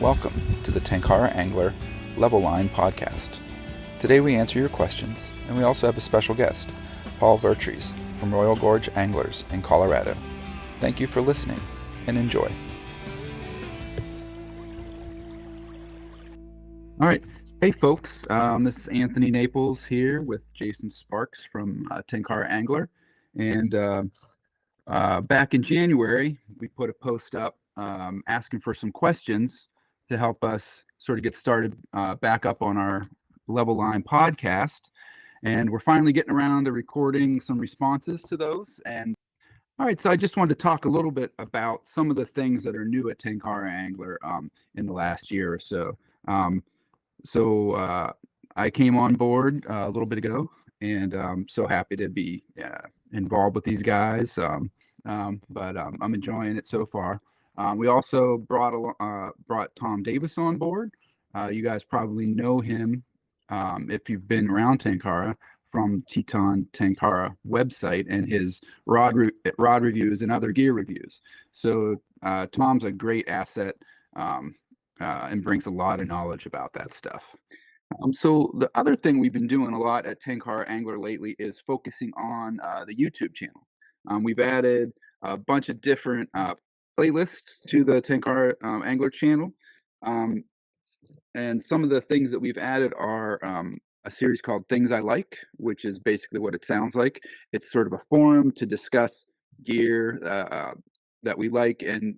Welcome to the Tenkara Angler Level Line Podcast. Today we answer your questions, and we also have a special guest, Paul Vertrees from Royal Gorge Anglers in Colorado. Thank you for listening, and enjoy. All right. Hey, folks. This is Anthony Naples here with Jason Sparks from Tenkara Angler. And back in January, we put a post up asking for some questions to help us sort of get started back up on our Level Line podcast. And we're finally getting around to recording some responses to those. And all right, so I just wanted to talk a little bit about some of the things that are new at Tenkara Angler in the last year or so. I came on board a little bit ago, and I'm so happy to be involved with these guys. But I'm enjoying it so far. We also brought Tom Davis on board. You guys probably know him if you've been around Tenkara from Teton Tenkara website and his rod reviews and other gear reviews. So Tom's a great asset and brings a lot of knowledge about that stuff. So the other thing we've been doing a lot at Tenkara Angler lately is focusing on the YouTube channel. We've added a bunch of different playlists to the Tenkara Angler channel. And some of the things that we've added are a series called Things I Like, which is basically what it sounds like. It's sort of a forum to discuss gear that we like, and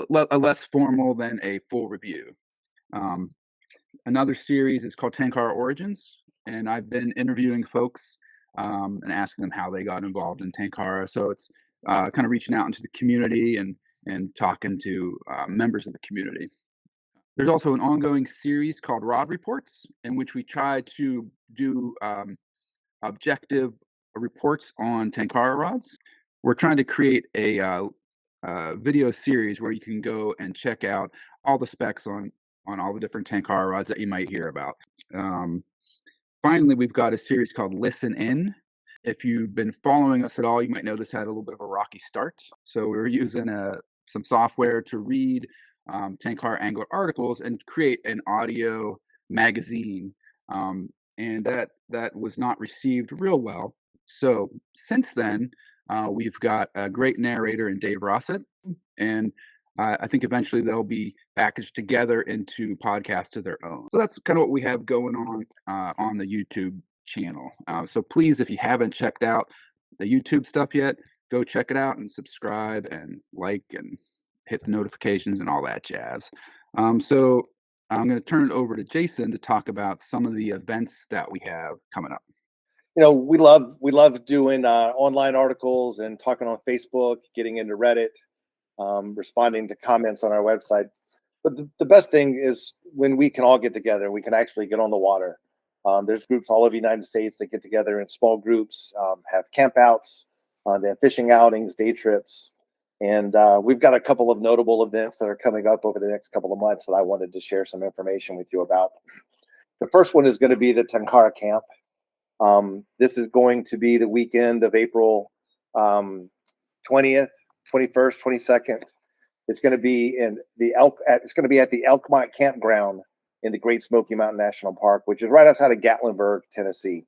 less formal than a full review. Another series is called Tenkara Origins, and I've been interviewing folks and asking them how they got involved in Tenkara. So it's kind of reaching out into the community and talking to members of the community. There's also an ongoing series called Rod Reports, in which we try to do objective reports on Tenkara rods. We're trying to create a video series where you can go and check out all the specs on all the different Tenkara rods that you might hear about. Finally, we've got a series called Listen In. If you've been following us at all, you might know this had a little bit of a rocky start. So we're using some software to read Tenkara Angler articles and create an audio magazine. And that was not received real well. So since then, we've got a great narrator in Dave Rossett, and I think eventually they'll be packaged together into podcasts of their own. So that's kind of what we have going on the YouTube channel. So please, if you haven't checked out the YouTube stuff yet, go check it out and subscribe and like and hit the notifications and all that jazz. So I'm going to turn it over to Jason to talk about some of the events that we have coming up. You know, we love doing online articles and talking on Facebook, getting into Reddit, responding to comments on our website. But the best thing is when we can all get together, we can actually get on the water. There's groups all over the United States that get together in small groups, have campouts, they have fishing outings, day trips. And we've got a couple of notable events that are coming up over the next couple of months that I wanted to share some information with you about. The first one is going to be the Tenkara Camp. This is going to be the weekend of April 20th, 21st, 22nd. It's going to be at the Elkmont Campground in the Great Smoky Mountain National Park, which is right outside of Gatlinburg, Tennessee.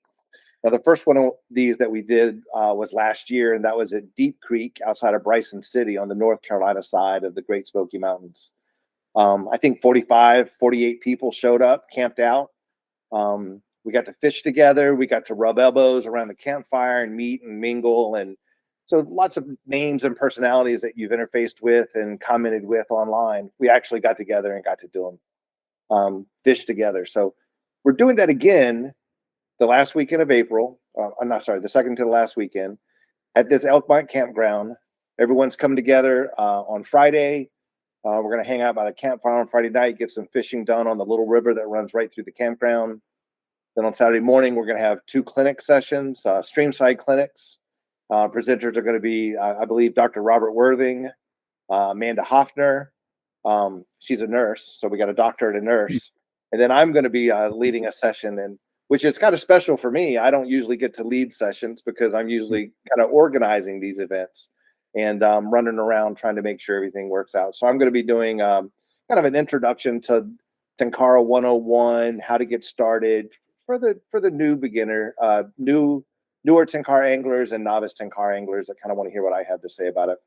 Now, the first one of these that we did was last year, and that was at Deep Creek outside of Bryson City on the North Carolina side of the Great Smoky Mountains. I think 48 people showed up, camped out. We got to fish together. We got to rub elbows around the campfire and meet and mingle. And so lots of names and personalities that you've interfaced with and commented with online. We actually got together and got to do them, fish together. So we're doing that again the last weekend of April. The second to the last weekend at this Elkmont Campground. Everyone's coming together on Friday. We're going to hang out by the campfire on Friday night, get some fishing done on the little river that runs right through the campground. Then on Saturday morning, we're going to have 2 clinic sessions, streamside clinics. Presenters are going to be, I believe, Dr. Robert Worthing, Amanda Hoffner. She's a nurse, so we got a doctor and a nurse. And then I'm going to be leading a session, and which is kind of special for me. I don't usually get to lead sessions because I'm usually kind of organizing these events and running around trying to make sure everything works out. So I'm going to be doing kind of an introduction to Tenkara 101, how to get started for the new beginner, newer Tenkara anglers and novice Tenkara anglers that kind of want to hear what I have to say about it.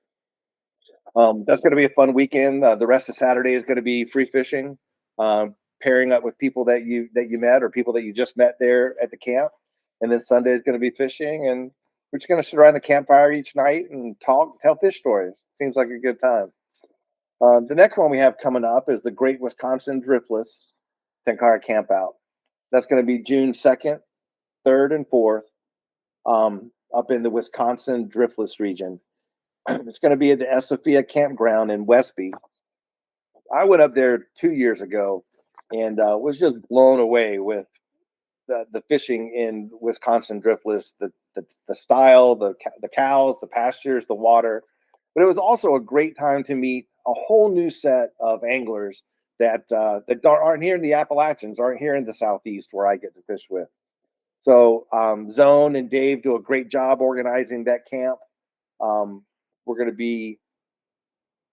That's going to be a fun weekend. The rest of Saturday is going to be free fishing, pairing up with people that you met or people that you just met there at the camp, and then Sunday is going to be fishing, and we're just going to sit around the campfire each night and talk, tell fish stories. Seems like a good time. The next one we have coming up is the Great Wisconsin Driftless Tenkara Campout. That's going to be June 2nd, 3rd, and 4th, up in the Wisconsin Driftless region. It's going to be at the Sophia Campground in Westby. I went up there 2 years ago and was just blown away with the fishing in Wisconsin Driftless, the style, the cows, the pastures, the water. But it was also a great time to meet a whole new set of anglers that aren't here in the Appalachians, aren't here in the Southeast where I get to fish with. So Zone and Dave do a great job organizing that camp. We're going to be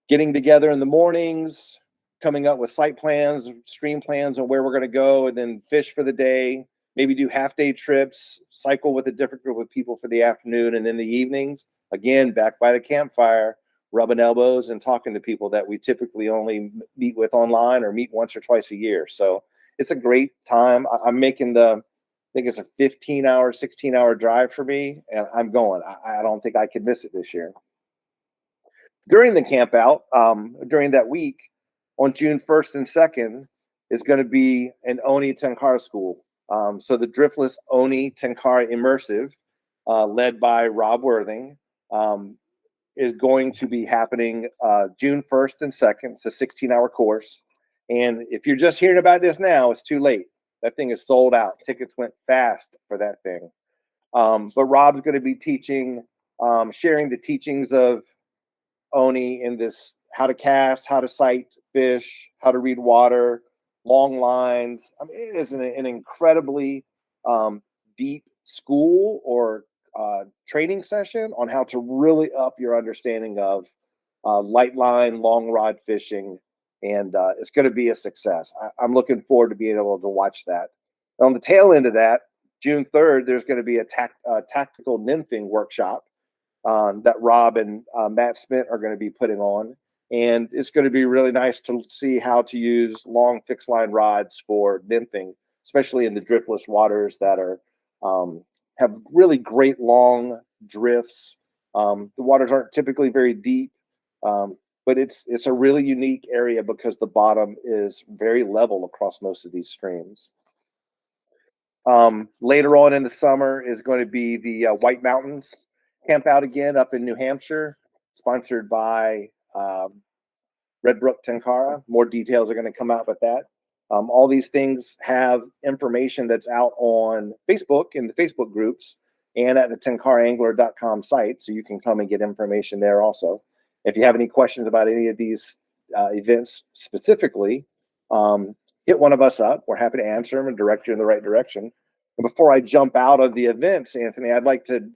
getting together in the mornings, coming up with site plans, stream plans on where we're going to go, and then fish for the day. Maybe do half-day trips, cycle with a different group of people for the afternoon, and then the evenings, again, back by the campfire, rubbing elbows and talking to people that we typically only meet with online or meet once or twice a year. So it's a great time. I'm making I think it's a 15-hour, 16-hour drive for me, and I'm going. I don't think I could miss it this year. During the camp out, during that week, on June 1st and 2nd, is going to be an Oni Tenkara school. So the Driftless Oni Tenkara Immersive, led by Rob Worthing, is going to be happening June 1st and 2nd. It's a 16-hour course. And if you're just hearing about this now, it's too late. That thing is sold out. Tickets went fast for that thing. But Rob's going to be teaching, sharing the teachings of Oni in this, how to cast, how to sight fish, how to read water, long lines. I mean, it is an incredibly deep school or training session on how to really up your understanding of light line, long rod fishing, and it's going to be a success. I'm looking forward to being able to watch that. On the tail end of that, June 3rd, there's going to be a tactical nymphing workshop that Rob and Matt Smith are going to be putting on. And it's going to be really nice to see how to use long fixed line rods for nymphing, especially in the driftless waters that are have really great long drifts. The waters aren't typically very deep, but it's a really unique area because the bottom is very level across most of these streams. Later on in the summer is going to be the White Mountains camp out again up in New Hampshire, sponsored by Red Brook Tenkara. More details are going to come out with that. All these things have information that's out on Facebook in the Facebook groups and at the tenkaraangler.com site, so you can come and get information there also. If you have any questions about any of these events specifically, hit one of us up. We're happy to answer them and direct you in the right direction. And before I jump out of the events, Anthony, I'd like to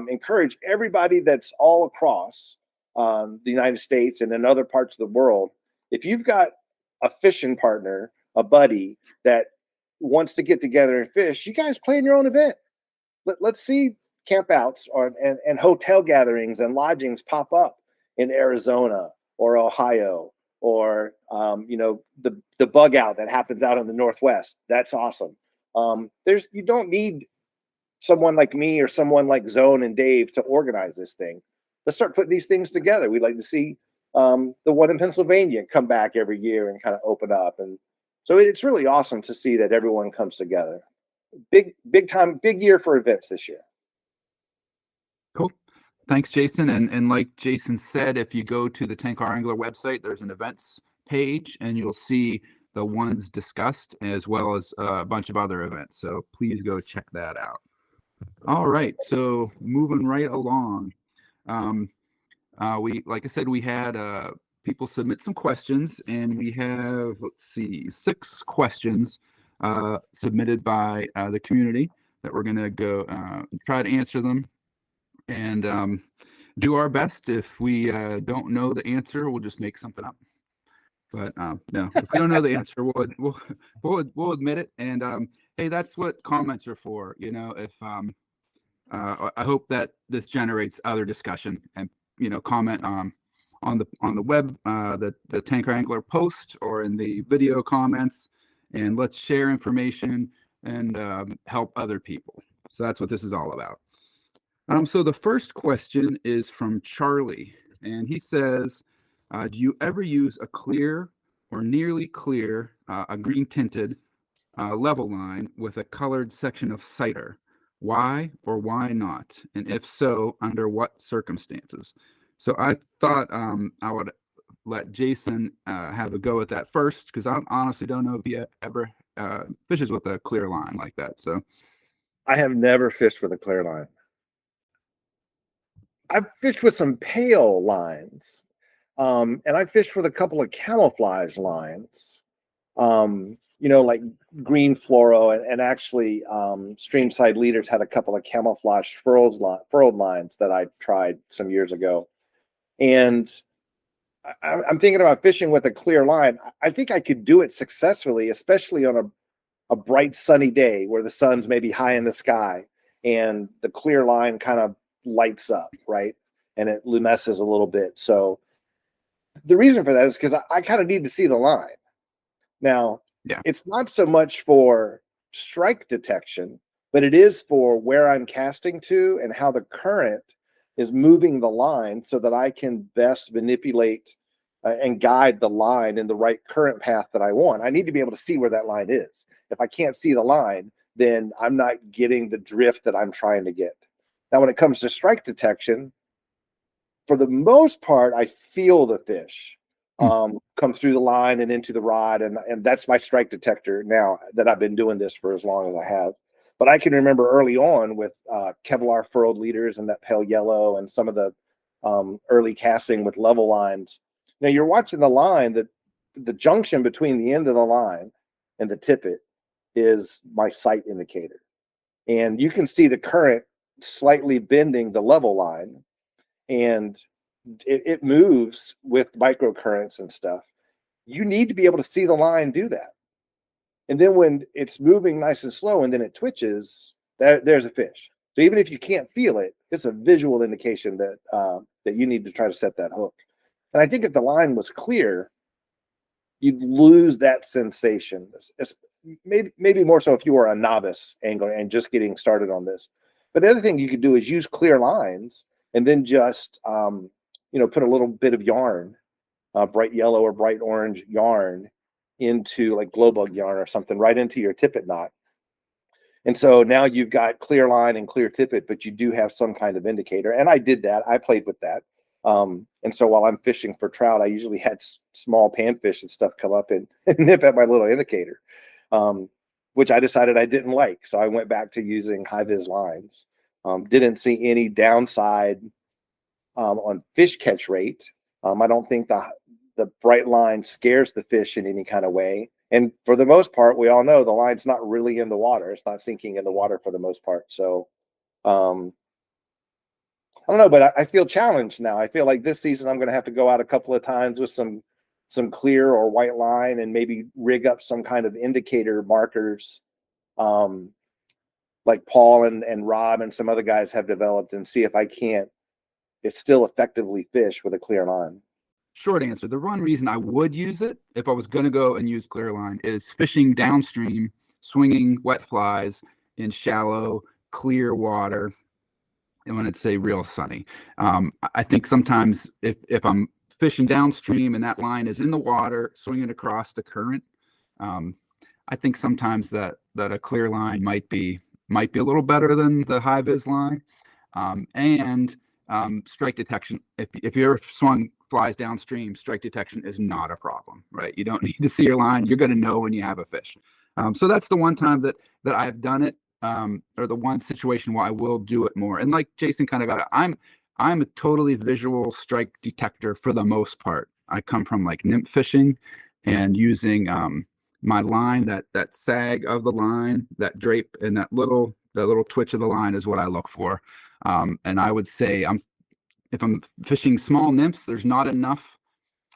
encourage everybody that's all across the United States and in other parts of the world, if you've got a fishing partner, a buddy that wants to get together and fish, you guys plan your own event. Let's see campouts and hotel gatherings and lodgings pop up in Arizona or Ohio or the bug out that happens out in the Northwest. That's awesome. You don't need someone like me or someone like Zone and Dave to organize this thing. Let's start putting these things together. We'd like to see the one in Pennsylvania come back every year and kind of open up. And so it's really awesome to see that everyone comes together. Big year for events this year. Cool. Thanks, Jason. And like Jason said, if you go to the Tenkara Angler website, there's an events page and you'll see the ones discussed as well as a bunch of other events. So please go check that out. All right. So moving right along. Like I said, we had people submit some questions, and we have, 6 questions submitted by the community that we're going to go try to answer them and do our best. If we don't know the answer, we'll just make something up. But no, if we don't know the answer, we'll admit it. And hey, that's what comments are for. You know, if I hope that this generates other discussion, and comment on the web, the Tanker Angler post, or in the video comments, and let's share information and help other people. So that's what this is all about. So the first question is from Charlie, and he says, do you ever use a clear or nearly clear, a green tinted level line with a colored section of cider? Why or why not? And if so, under what circumstances? So I thought I would let Jason have a go at that first, because I honestly don't know if he ever fishes with a clear line like that. So I have never fished with a clear line. I've fished with some pale lines, and I fished with a couple of camouflage lines, like green fluoro, and actually Streamside Leaders had a couple of camouflage furled lines that I tried some years ago. And I'm thinking about fishing with a clear line. I think I could do it successfully, especially on a bright sunny day where the sun's maybe high in the sky and the clear line kind of lights up, right? And it luminesces a little bit. So the reason for that is because I kind of need to see the line. Now, yeah, it's not so much for strike detection, but it is for where I'm casting to and how the current is moving the line so that I can best manipulate and guide the line in the right current path that I want. I need to be able to see where that line is. If I can't see the line, then I'm not getting the drift that I'm trying to get. Now, when it comes to strike detection, for the most part, I feel the fish come through the line and into the rod, and that's my strike detector now that I've been doing this for as long as I have. But I can remember early on with Kevlar furled leaders and that pale yellow and some of the early casting with level lines. Now you're watching the line, that the junction between the end of the line and the tippet is my sight indicator. And you can see the current slightly bending the level line, and it moves with microcurrents and stuff. You need to be able to see the line do that. And then when it's moving nice and slow and then it twitches, there's a fish. So even if you can't feel it, it's a visual indication that that you need to try to set that hook. And I think if the line was clear, you'd lose that sensation. It's maybe more so if you were a novice angler and just getting started on this. But the other thing you could do is use clear lines and then just put a little bit of yarn, bright yellow or bright orange yarn, into like glow bug yarn or something, right into your tippet knot. And so now you've got clear line and clear tippet, but you do have some kind of indicator. And I did that. I played with that. And so while I'm fishing for trout, I usually had small panfish and stuff come up and nip at my little indicator, which I decided I didn't like. So I went back to using high-vis lines. Didn't see any downside on fish catch rate. I don't think the bright line scares the fish in any kind of way. And for the most part, we all know the line's not really in the water. It's not sinking in the water for the most part. So I don't know, but I feel challenged now. I feel like this season I'm going to have to go out a couple of times with some clear or white line and maybe rig up some kind of indicator markers, like Paul and Rob and some other guys have developed, and see if I can't still effectively fish with a clear line. Short answer. The one reason I would use it if I was going to go and use clear line is fishing downstream, swinging wet flies in shallow, clear water, and when it's, say, real sunny. I think sometimes if I'm fishing downstream and that line is in the water, swinging across the current, I think sometimes that a clear line might be a little better than the high vis line. And strike detection, if you're swung flies downstream, strike detection is not a problem, right? You don't need to see your line. You're going to know when you have a fish. So that's the one time that I've done it, or the one situation where I will do it more. And like Jason kind of got it, I'm a totally visual strike detector for the most part. I come from like nymph fishing and using my line, that sag of the line, that drape, and that little twitch of the line is what I look for. And I would say if I'm fishing small nymphs, there's not enough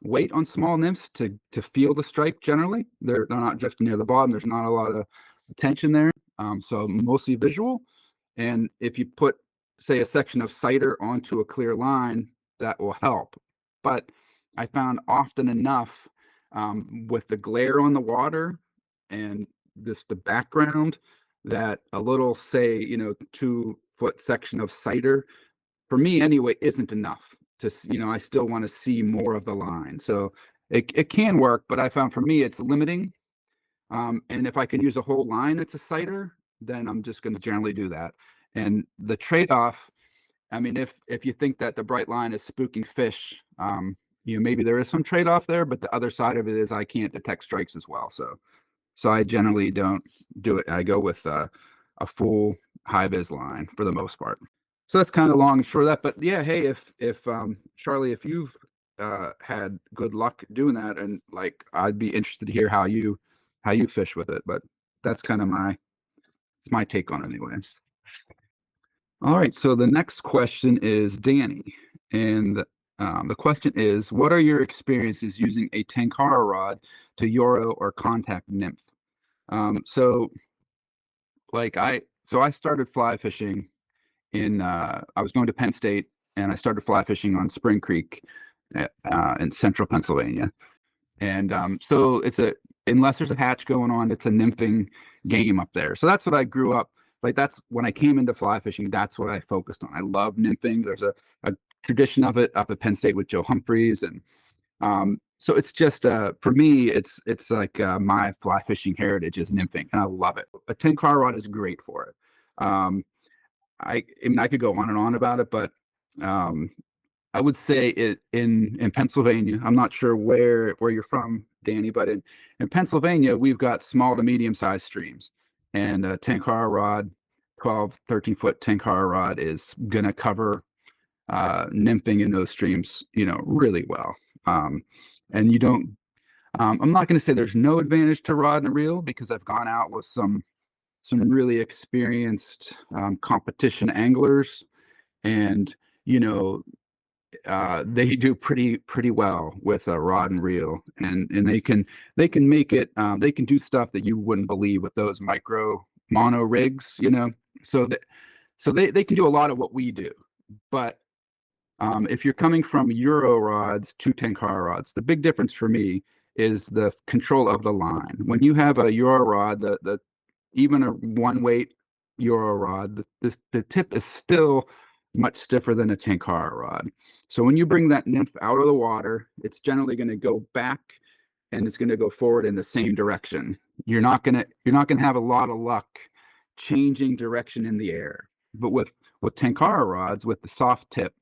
weight on small nymphs to feel the strike. Generally, they're not drifting near the bottom. There's not a lot of tension there, so mostly visual. And if you put, say, a section of cider onto a clear line, that will help. But I found often enough, with the glare on the water and the background, that a little, say, 2-foot section of cider, for me anyway, isn't enough to, I still want to see more of the line. So it can work, but I found for me it's limiting. And if I can use a whole line that's a cider, then I'm just going to generally do that. And the trade-off, I mean, if you think that the bright line is spooking fish, maybe there is some trade-off there, but the other side of it is I can't detect strikes as well. So I generally don't do it. I go with a full high vis line for the most part. So that's kind of long and short of that. But yeah, hey, if Charlie, if you've had good luck doing that, and like, I'd be interested to hear how you fish with it. But that's kind of my take on it anyways. All right, so the next question is Danny, and the question is, what are your experiences using a Tenkara rod to Euro or contact nymph? So I started fly fishing I was going to Penn State, and I started fly fishing on Spring Creek in central Pennsylvania. And so unless there's a hatch going on, it's a nymphing game up there. So that's what I grew up. Like, that's when I came into fly fishing, that's what I focused on. I love nymphing. There's a tradition of it up at Penn State with Joe Humphreys. And so it's just, for me, it's like my fly fishing heritage is nymphing, and I love it. A 10-car rod is great for it. I mean, I could go on and on about it, but I would say it in Pennsylvania. I'm not sure where you're from, Danny, but in Pennsylvania, we've got small to medium sized streams, and a 10-car rod, 12, 13-foot 10-car rod is gonna cover nymphing in those streams, really well. And you don't. I'm not going to say there's no advantage to rod and reel, because I've gone out with some really experienced competition anglers, and they do pretty well with a rod and reel, and they can make it. They can do stuff that you wouldn't believe with those micro mono rigs, So they can do a lot of what we do, but if you're coming from Euro rods to Tenkara rods, the big difference for me is the control of the line. When you have a Euro rod, even a one weight Euro rod, the tip is still much stiffer than a Tenkara rod. So when you bring that nymph out of the water, it's generally going to go back, and it's going to go forward in the same direction. You're not going to have a lot of luck changing direction in the air. But with Tenkara rods, with the soft tip,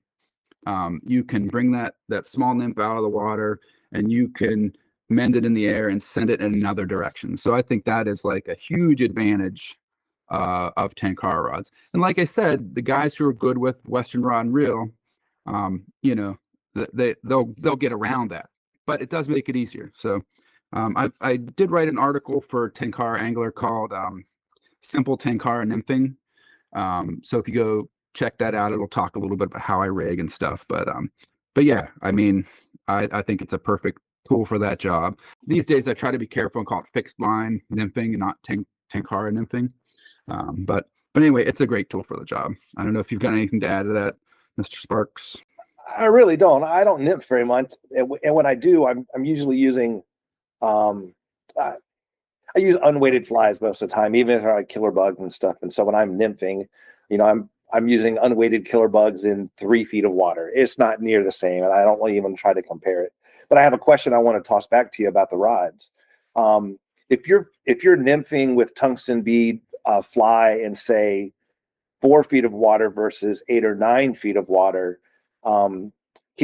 you can bring that small nymph out of the water, and you can mend it in the air and send it in another direction. So I think that is like a huge advantage of Tenkara rods. And like I said, the guys who are good with Western rod and reel, they'll get around that, but it does make it easier. So I did write an article for Tenkara Angler called Simple Tenkara Nymphing. So if you go check that out, it'll talk a little bit about how I rig and stuff. But yeah, I mean, I think it's a perfect tool for that job. These days I try to be careful and call it fixed line nymphing and not Tenkara nymphing. But anyway, it's a great tool for the job. I don't know if you've got anything to add to that, Mr. Sparks. I really don't. I don't nymph very much, and when I do, I'm usually using I use unweighted flies most of the time, even if they're like killer bugs and stuff. And so when I'm nymphing, I'm using unweighted killer bugs in 3 feet of water. It's not near the same, and I don't want to even try to compare it. But I have a question I want to toss back to you about the rods. If you're nymphing with tungsten bead fly in, say, 4 feet of water versus 8 or 9 feet of water, can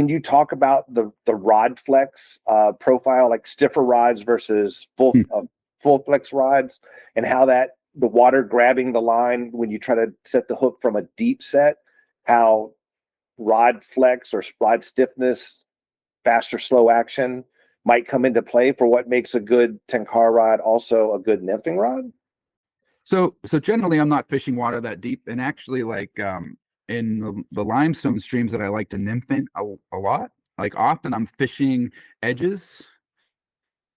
you talk about the rod flex profile, like stiffer rods versus full flex rods, and how that the water grabbing the line when you try to set the hook from a deep set, how rod flex or rod stiffness, fast or slow action might come into play for what makes a good Tenkara rod also a good nymphing rod? So generally I'm not fishing water that deep, and actually, like, in the limestone streams that I like to nymph in a lot, like often I'm fishing edges.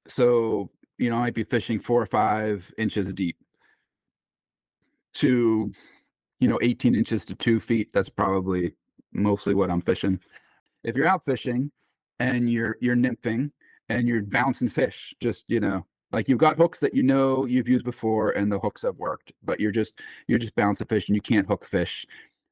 So, I might be fishing 4 or 5 inches deep to, 18 inches to 2 feet. That's probably mostly what I'm fishing. If you're out fishing and you're nymphing and you're bouncing fish, just, like you've got hooks that you've used before and the hooks have worked, but you're just bouncing fish and you can't hook fish,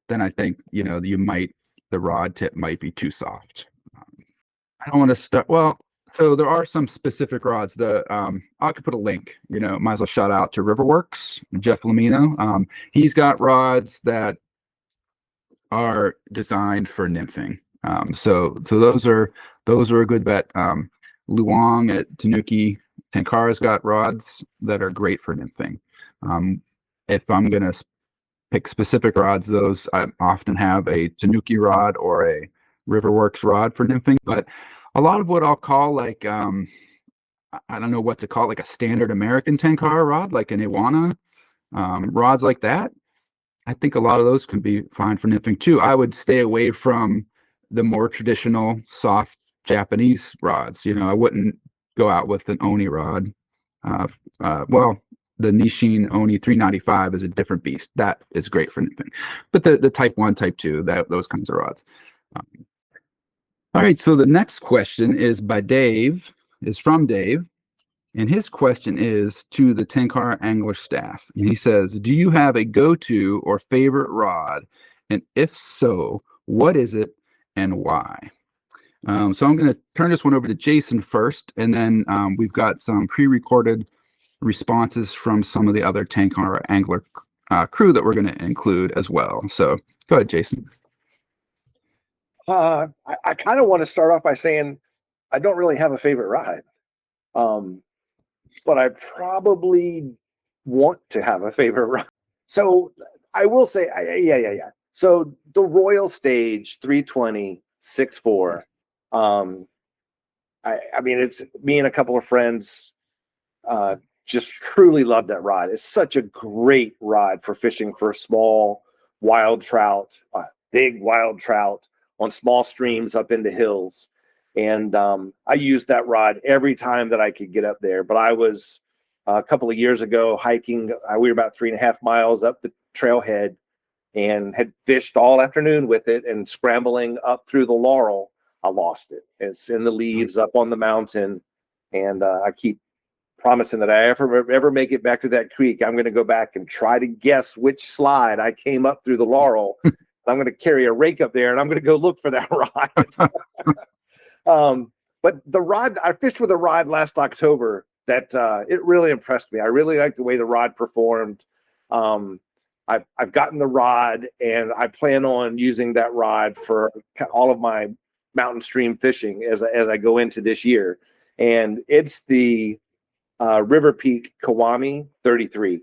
then I think, the rod tip might be too soft. I don't want to start. Well, so there are some specific rods. I could put a link. Might as well shout out to Riverworks, Jeff Lamino. He's got rods that are designed for nymphing. So those are a good bet. Luong at Tanuki, Tenkara's got rods that are great for nymphing. If I'm gonna pick specific rods, those I often have a Tanuki rod or a Riverworks rod for nymphing, but a lot of what I'll call like I don't know what to call, like a standard American Tenkara rod, like an Iwana, rods like that. I think a lot of those can be fine for nymphing too. I would stay away from the more traditional soft Japanese rods. I wouldn't go out with an Oni rod. Well, the Nishin Oni 395 is a different beast. That is great for nymphing. But the Type 1, Type 2, those kinds of rods. All right, so the next question is from Dave, and his question is to the Tenkara Angler staff. And he says, do you have a go-to or favorite rod? And if so, what is it and why? So I'm going to turn this one over to Jason first, and then we've got some pre-recorded responses from some of the other Tenkara Angler crew that we're going to include as well. So go ahead, Jason. I kind of want to start off by saying I don't really have a favorite ride, but I probably want to have a favorite ride. So I will say, yeah. So the Royal Stage 320 6.4. I mean, it's me and a couple of friends just truly love that rod. It's such a great rod for fishing for small wild trout, big wild trout on small streams up in the hills. And I used that rod every time that I could get up there. But I was a couple of years ago hiking. We were about 3.5 miles up the trailhead and had fished all afternoon with it, and scrambling up through the laurel, I lost it. It's in the leaves up on the mountain. And I keep promising that I ever make it back to that creek, I'm going to go back and try to guess which slide I came up through the laurel. I'm going to carry a rake up there and I'm going to go look for that rod. But the rod, I fished with a rod last October that it really impressed me. I really liked the way the rod performed. I've gotten the rod, and I plan on using that rod for all of my mountain stream fishing as I go into this year. And it's the River Peak Kiwami 33.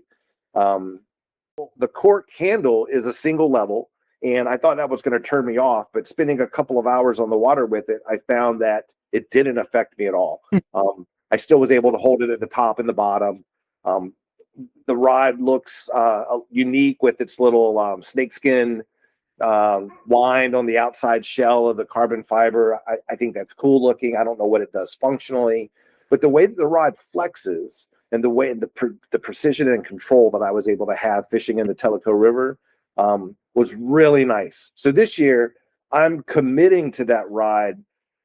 The cork handle is a single level, and I thought that was going to turn me off, but spending a couple of hours on the water with it, I found that it didn't affect me at all. I still was able to hold it at the top and the bottom. The rod looks unique with its little snakeskin wind on the outside shell of the carbon fiber. I think that's cool looking. I don't know what it does functionally, but the way that the rod flexes and the way the precision and control that I was able to have fishing in the Tellico River was really nice. So this year, I'm committing to that ride,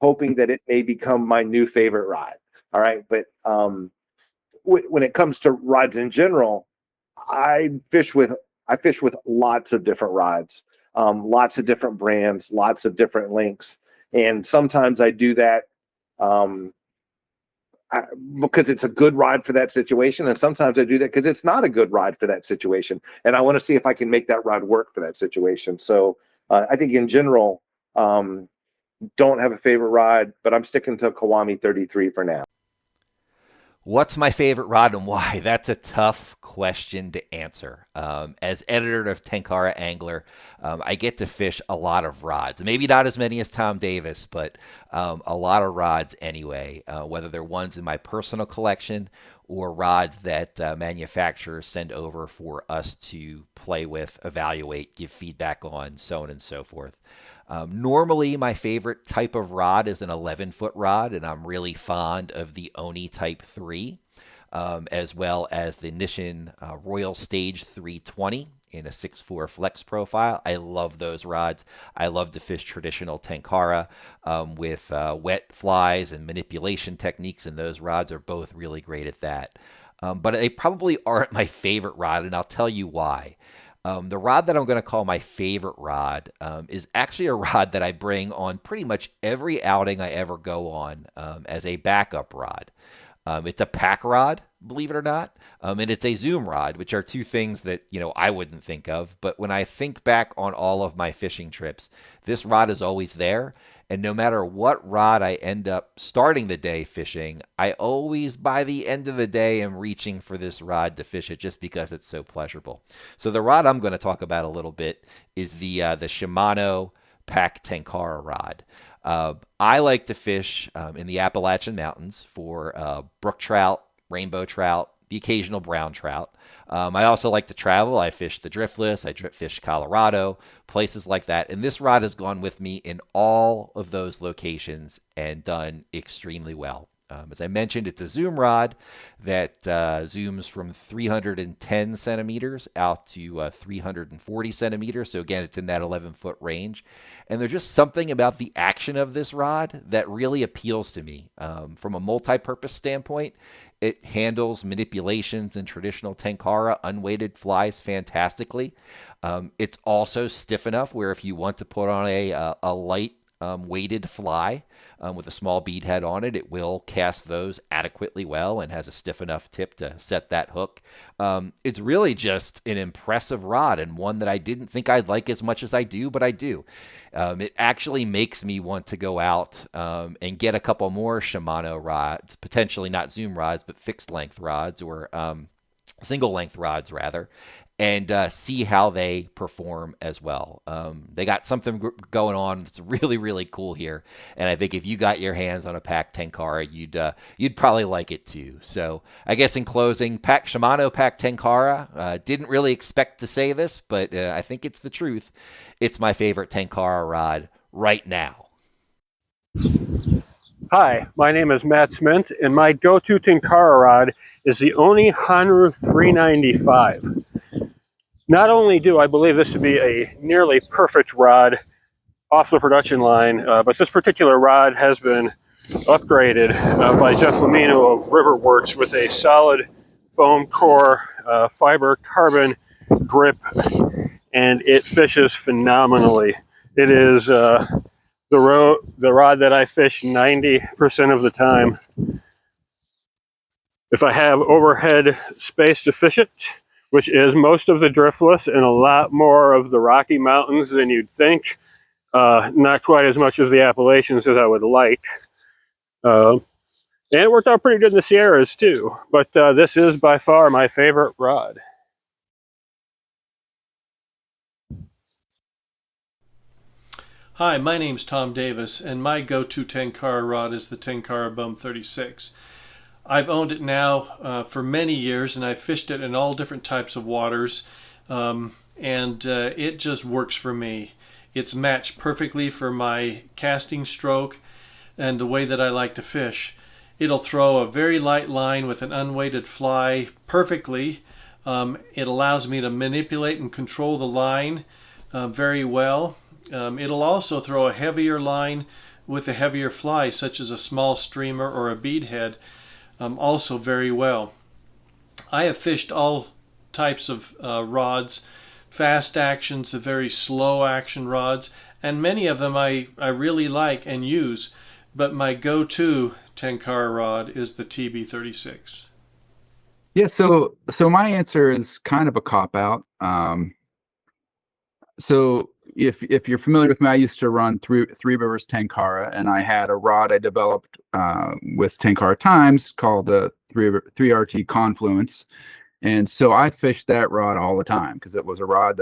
hoping that it may become my new favorite ride. All right, but when it comes to rods in general, I fish with lots of different rods, lots of different brands, lots of different lengths, and sometimes I do that because it's a good ride for that situation, and sometimes I do that because it's not a good ride for that situation, and I want to see if I can make that rod work for that situation. So I think in general, don't have a favorite ride, but I'm sticking to Kiwami 33 for now. What's my favorite rod and why? That's a tough question to answer. As editor of Tenkara Angler, I get to fish a lot of rods. Maybe not as many as Tom Davis, but a lot of rods anyway, whether they're ones in my personal collection or rods that manufacturers send over for us to play with, evaluate, give feedback on, so on and so forth. Normally, my favorite type of rod is an 11-foot rod, and I'm really fond of the Oni Type 3, as well as the Nissin Royal Stage 320 in a 6'4" flex profile. I love those rods. I love to fish traditional Tenkara with wet flies and manipulation techniques, and those rods are both really great at that. But they probably aren't my favorite rod, and I'll tell you why. The rod that I'm going to call my favorite rod is actually a rod that I bring on pretty much every outing I ever go on as a backup rod. It's a pack rod, believe it or not, and it's a zoom rod, which are two things that I wouldn't think of. But when I think back on all of my fishing trips, this rod is always there. And no matter what rod I end up starting the day fishing, I always, by the end of the day, am reaching for this rod to fish it just because it's so pleasurable. So the rod I'm going to talk about a little bit is the Shimano Pack Tenkara rod. I like to fish in the Appalachian Mountains for brook trout, rainbow trout, the occasional brown trout. I also like to travel. I fish the Driftless. I fish Colorado, places like that. And this rod has gone with me in all of those locations and done extremely well. As I mentioned, it's a zoom rod that zooms from 310 centimeters out to 340 centimeters. So again, it's in that 11-foot range. And there's just something about the action of this rod that really appeals to me. From a multi-purpose standpoint, it handles manipulations and traditional Tenkara unweighted flies fantastically. It's also stiff enough where if you want to put on a light weighted fly with a small bead head on it, it will cast those adequately well and has a stiff enough tip to set that hook. It's really just an impressive rod, and one that I didn't think I'd like as much as I do, but I do. It actually makes me want to go out and get a couple more Shimano rods, potentially not zoom rods, but fixed length rods or single length rods rather, and see how they perform as well. They got something going on that's really, really cool here. And I think if you got your hands on a Pack Tenkara, you'd probably like it too. So I guess in closing, Shimano Pack Tenkara, didn't really expect to say this, but I think it's the truth. It's my favorite Tenkara rod right now. Hi, my name is Matt Smith, and my go-to Tenkara rod is the Oni Hanru 395. Not only do I believe this to be a nearly perfect rod off the production line, but this particular rod has been upgraded by Jeff Lamino of Riverworks with a solid foam core fiber carbon grip, and it fishes phenomenally. It is the rod that I fish 90% of the time. If I have overhead space to fish it, which is most of the Driftless and a lot more of the Rocky Mountains than you'd think, not quite as much of the Appalachians as I would like. And it worked out pretty good in the Sierras too, but this is by far my favorite rod. Hi, my name's Tom Davis, and my go-to Tenkara rod is the Tenkara Bum 36. I've owned it now for many years, and I've fished it in all different types of waters, and it just works for me. It's matched perfectly for my casting stroke and the way that I like to fish. It'll throw a very light line with an unweighted fly perfectly. It allows me to manipulate and control the line very well. It'll also throw a heavier line with a heavier fly, such as a small streamer or a bead head, also very well. I have fished all types of rods, fast actions to very slow action rods, and many of them I really like and use, but my go-to Tenkara rod is the TB36. Yeah, so my answer is kind of a cop-out. So if you're familiar with me, I used to run Three Rivers Tenkara, and I had a rod I developed with Tenkara Times called the 3RT Confluence, and so I fished that rod all the time because it was a rod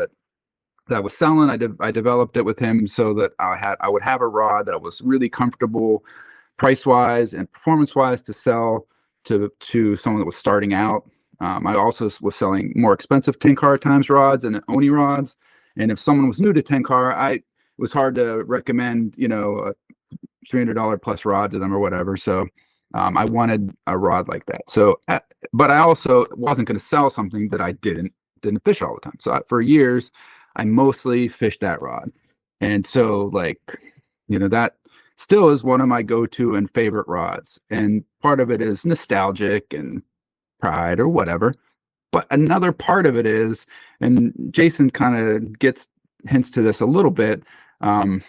that was selling. I developed it with him so that I would have a rod that was really comfortable, price wise and performance wise, to sell to someone that was starting out. I also was selling more expensive Tenkara Times rods and Oni rods. And if someone was new to Tenkara, was hard to recommend, you know, a $300 plus rod to them or whatever. So I wanted a rod like that. So, but I also wasn't going to sell something that I didn't fish all the time. So for years, I mostly fished that rod. And so, like, you know, that still is one of my go-to and favorite rods. And part of it is nostalgic and pride or whatever. But another part of it is, and Jason kind of hints to this a little bit, and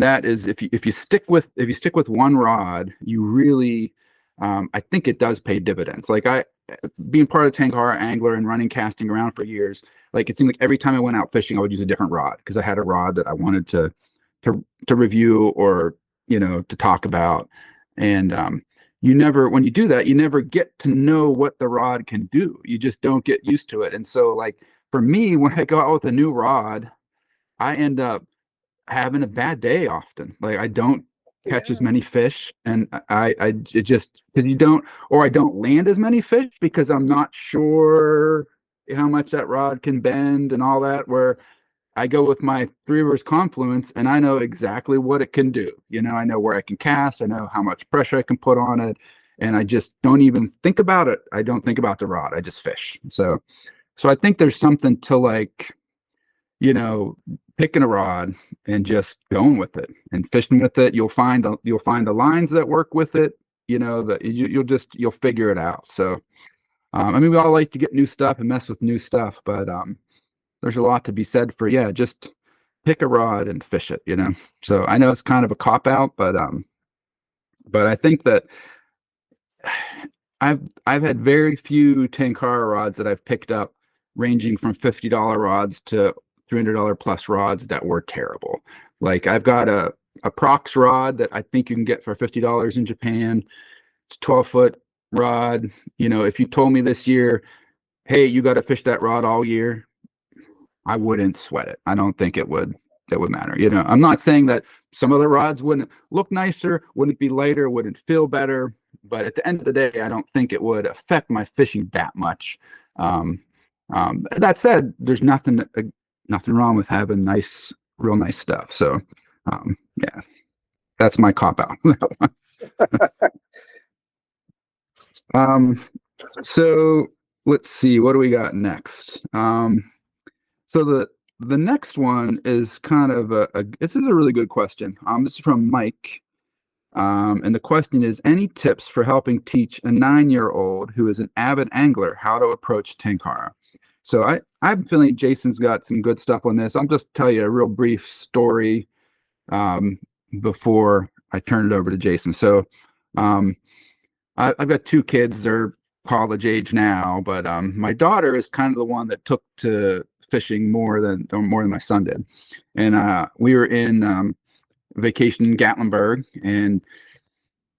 that is if you stick with one rod, you really, I think it does pay dividends. Like being part of Tenkara Angler and running casting around for years, like it seemed like every time I went out fishing, I would use a different rod because I had a rod that I wanted to review or, you know, to talk about. And when you do that, you never get to know what the rod can do. You just don't get used to it. And so, like, for me, when I go out with a new rod, I end up having a bad day often. Like I don't catch as many fish, and it just, because you don't, or I don't land as many fish because I'm not sure how much that rod can bend and all that, where I go with my Three Rivers Confluence and I know exactly what it can do. You know, I know where I can cast, I know how much pressure I can put on it, and I just don't even think about it. I don't think about the rod, I just fish. So I think there's something to, like, you know, picking a rod and just going with it and fishing with it. You'll find the lines that work with it. You know, that you'll figure it out. So, I mean, we all like to get new stuff and mess with new stuff, but there's a lot to be said for, yeah, just pick a rod and fish it. You know, so I know it's kind of a cop out, but I think that I've had very few Tenkara rods that I've picked up, ranging from $50 rods to $300 plus rods that were terrible. Like I've got a Prox rod that I think you can get for $50 in Japan. It's a 12-foot rod. You know, if you told me this year, hey, you got to fish that rod all year, I wouldn't sweat it. I don't think it would matter. You know, I'm not saying that some other rods wouldn't look nicer, wouldn't be lighter, wouldn't feel better, but at the end of the day, I don't think it would affect my fishing that much. That said, there's nothing wrong with having real nice stuff. So, yeah, that's my cop out. So let's see, what do we got next? So the next one is kind of this is a really good question. This is from Mike. And the question is, any tips for helping teach a 9-year-old who is an avid angler how to approach Tenkara? So I'm feeling Jason's got some good stuff on this. I'll just tell you a real brief story before I turn it over to Jason. So I've got 2 kids. They're college age now, but my daughter is kind of the one that took to fishing more than my son did. And we were in vacation in Gatlinburg and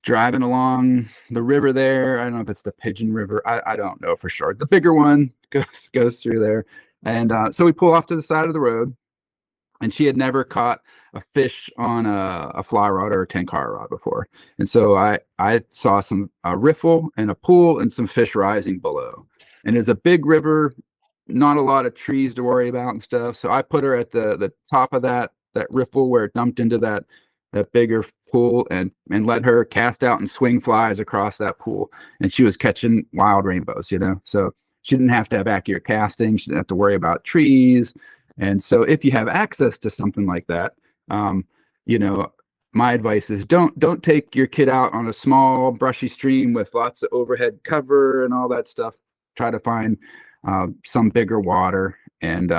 driving along the river there. I don't know if it's the Pigeon River. I don't know for sure. The bigger one goes through there. And so we pull off to the side of the road, and she had never caught a fish on a fly rod or a Tenkara rod before. And so I saw a riffle and a pool and some fish rising below. And there's a big river, not a lot of trees to worry about and stuff. So I put her at the top of that riffle where it dumped into that bigger pool and let her cast out and swing flies across that pool. And she was catching wild rainbows, you know. So she didn't have to have accurate casting. She didn't have to worry about trees. And so if you have access to something like that, you know, my advice is don't take your kid out on a small brushy stream with lots of overhead cover and all that stuff. Try to find some bigger water, and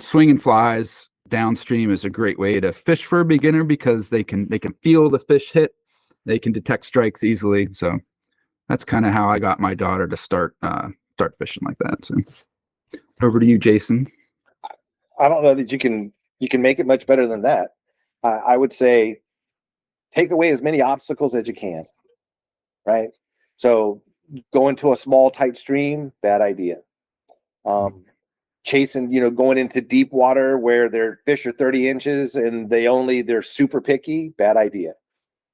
swinging flies downstream is a great way to fish for a beginner because they can feel the fish hit. They can detect strikes easily. So that's kind of how I got my daughter to start fishing like that. So over to you, Jason. I don't know that you can make it much better than that. I would say take away as many obstacles as you can, right? So going to a small, tight stream, bad idea. Chasing, going into deep water where their fish are 30 inches and they're super picky, bad idea.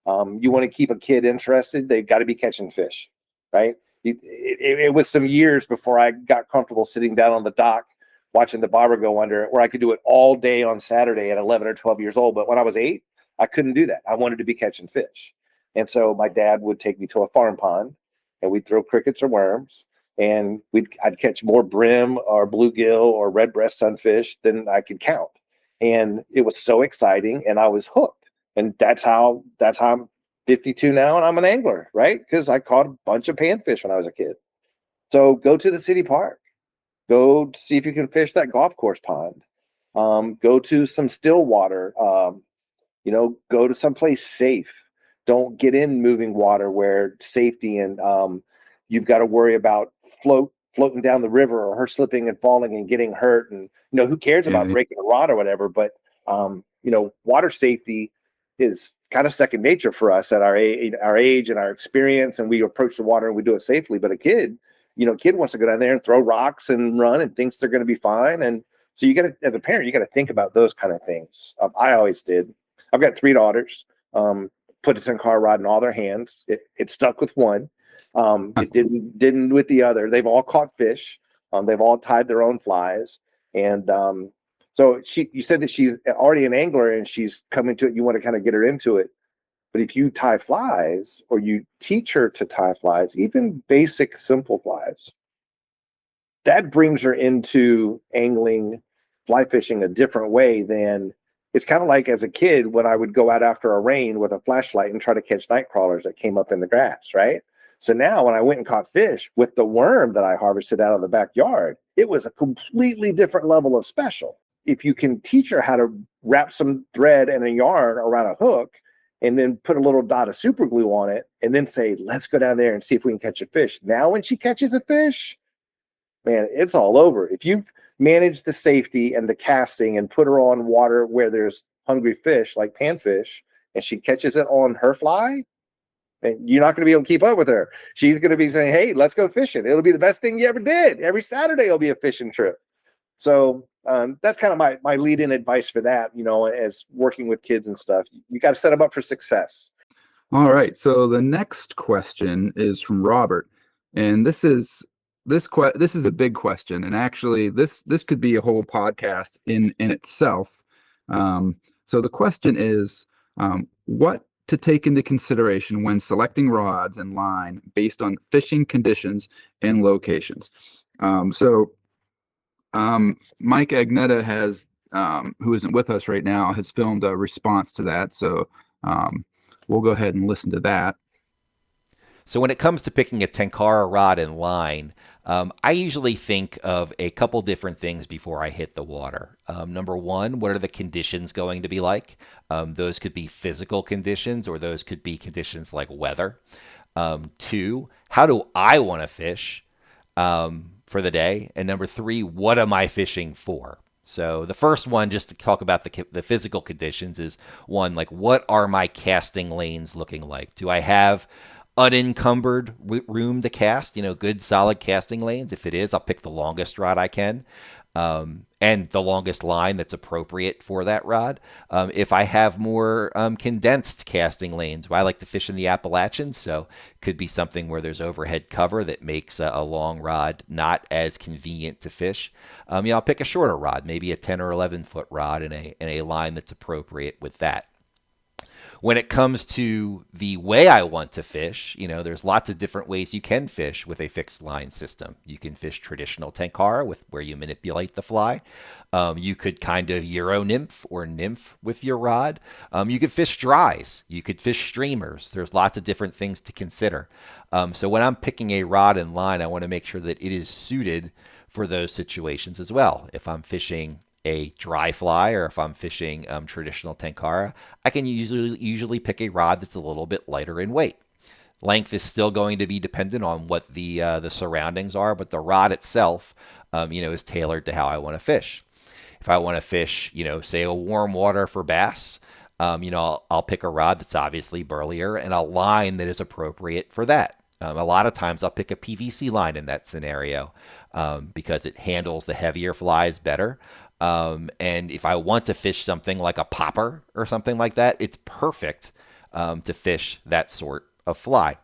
You want to keep a kid interested, they've got to be catching fish, right? It was some years before I got comfortable sitting down on the dock watching the bobber go under, or I could do it all day on Saturday at 11 or 12 years old. But when I was 8, I couldn't do that. I wanted to be catching fish. And so my dad would take me to a farm pond, and we'd throw crickets or worms, and I'd catch more brim or bluegill or red breast sunfish than I could count. And it was so exciting, and I was hooked. And that's how I'm 52 now, and I'm an angler, right? Because I caught a bunch of panfish when I was a kid. So go to the city park. Go see if you can fish that golf course pond. Go to some still water. Go to someplace safe. Don't get in moving water where safety and you've got to worry about floating down the river, or her slipping and falling and getting hurt. And who cares about breaking a rod or whatever? But water safety is kind of second nature for us at our age and our experience, and we approach the water and we do it safely. But a kid wants to go down there and throw rocks and run and thinks they're going to be fine. And so as a parent, you got to think about those kind of things. I always did. I've got 3 daughters. Put a Tenkara rod in all their hands. It stuck with one. It didn't with the other. They've all caught fish. They've all tied their own flies. And so you said that she's already an angler and she's coming to it. You want to kind of get her into it. But if you tie flies, or you teach her to tie flies, even basic simple flies, that brings her into angling, fly fishing a different way than it's kind of like as a kid when I would go out after a rain with a flashlight and try to catch night crawlers that came up in the grass, right? So now when I went and caught fish with the worm that I harvested out of the backyard, it was a completely different level of special. If you can teach her how to wrap some thread and a yarn around a hook, and then put a little dot of super glue on it, and then say, let's go down there and see if we can catch a fish. Now, when she catches a fish, man, it's all over. If you've managed the safety and the casting and put her on water where there's hungry fish, like panfish, and she catches it on her fly, and you're not going to be able to keep up with her. She's going to be saying, hey, let's go fishing. It'll be the best thing you ever did. Every Saturday will be a fishing trip. So that's kind of my lead-in advice for that, as working with kids and stuff. You got to set them up for success. All right. So the next question is from Robert, and this is a big question, and actually this could be a whole podcast in itself. So the question is, what to take into consideration when selecting rods and line based on fishing conditions and locations. Mike Agnetta has, who isn't with us right now, has filmed a response to that. So we'll go ahead and listen to that. So when it comes to picking a Tenkara rod and line, I usually think of a couple different things before I hit the water. Number one, what are the conditions going to be like? Those could be physical conditions, or those could be conditions like weather. 2, how do I want to fish for the day? And number 3, what am I fishing for? So the first one, just to talk about the physical conditions, is one, like, what are my casting lanes looking like? Do I have unencumbered room to cast, good solid casting lanes? If it is, I'll pick the longest rod I can, and the longest line that's appropriate for that rod. If I have more condensed casting lanes, I like to fish in the Appalachians, so it could be something where there's overhead cover that makes a long rod not as convenient to fish. I'll pick a shorter rod, maybe a 10 or 11 foot rod, in a line that's appropriate with that. When it comes to the way I want to fish, there's lots of different ways you can fish with a fixed line system. You can fish traditional Tenkara, where you manipulate the fly. You could kind of Euronymph or nymph with your rod. You could fish dries. You could fish streamers. There's lots of different things to consider. So when I'm picking a rod and line, I want to make sure that it is suited for those situations as well. If I'm fishing a dry fly, or if I'm fishing traditional Tenkara, I can usually pick a rod that's a little bit lighter in weight. Length is still going to be dependent on what the surroundings are, but the rod itself, is tailored to how I want to fish. If I want to fish, say a warm water for bass, I'll pick a rod that's obviously burlier and a line that is appropriate for that. A lot of times I'll pick a PVC line in that scenario because it handles the heavier flies better. And if I want to fish something like a popper or something like that, it's perfect to fish that sort of fly.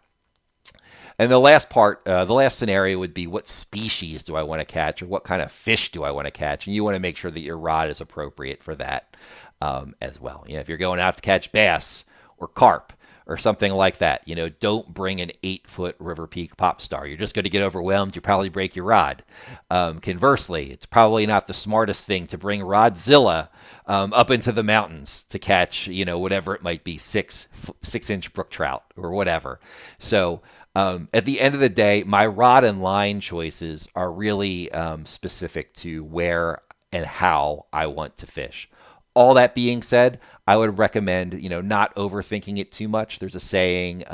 And the last part, the last scenario would be what species do I want to catch, or what kind of fish do I want to catch? And you want to make sure that your rod is appropriate for that as well. You know, if you're going out to catch bass or carp or something like that, you know, don't bring an 8-foot River Peak Pop Star. You're just going to get overwhelmed. You probably break your rod. Conversely, it's probably not the smartest thing to bring Rodzilla up into the mountains to catch, you know, whatever it might be, 6-inch brook trout or whatever. So at the end of the day, my rod and line choices are really specific to where and how I want to fish. All that being said, I would recommend, you know, not overthinking it too much. There's a saying,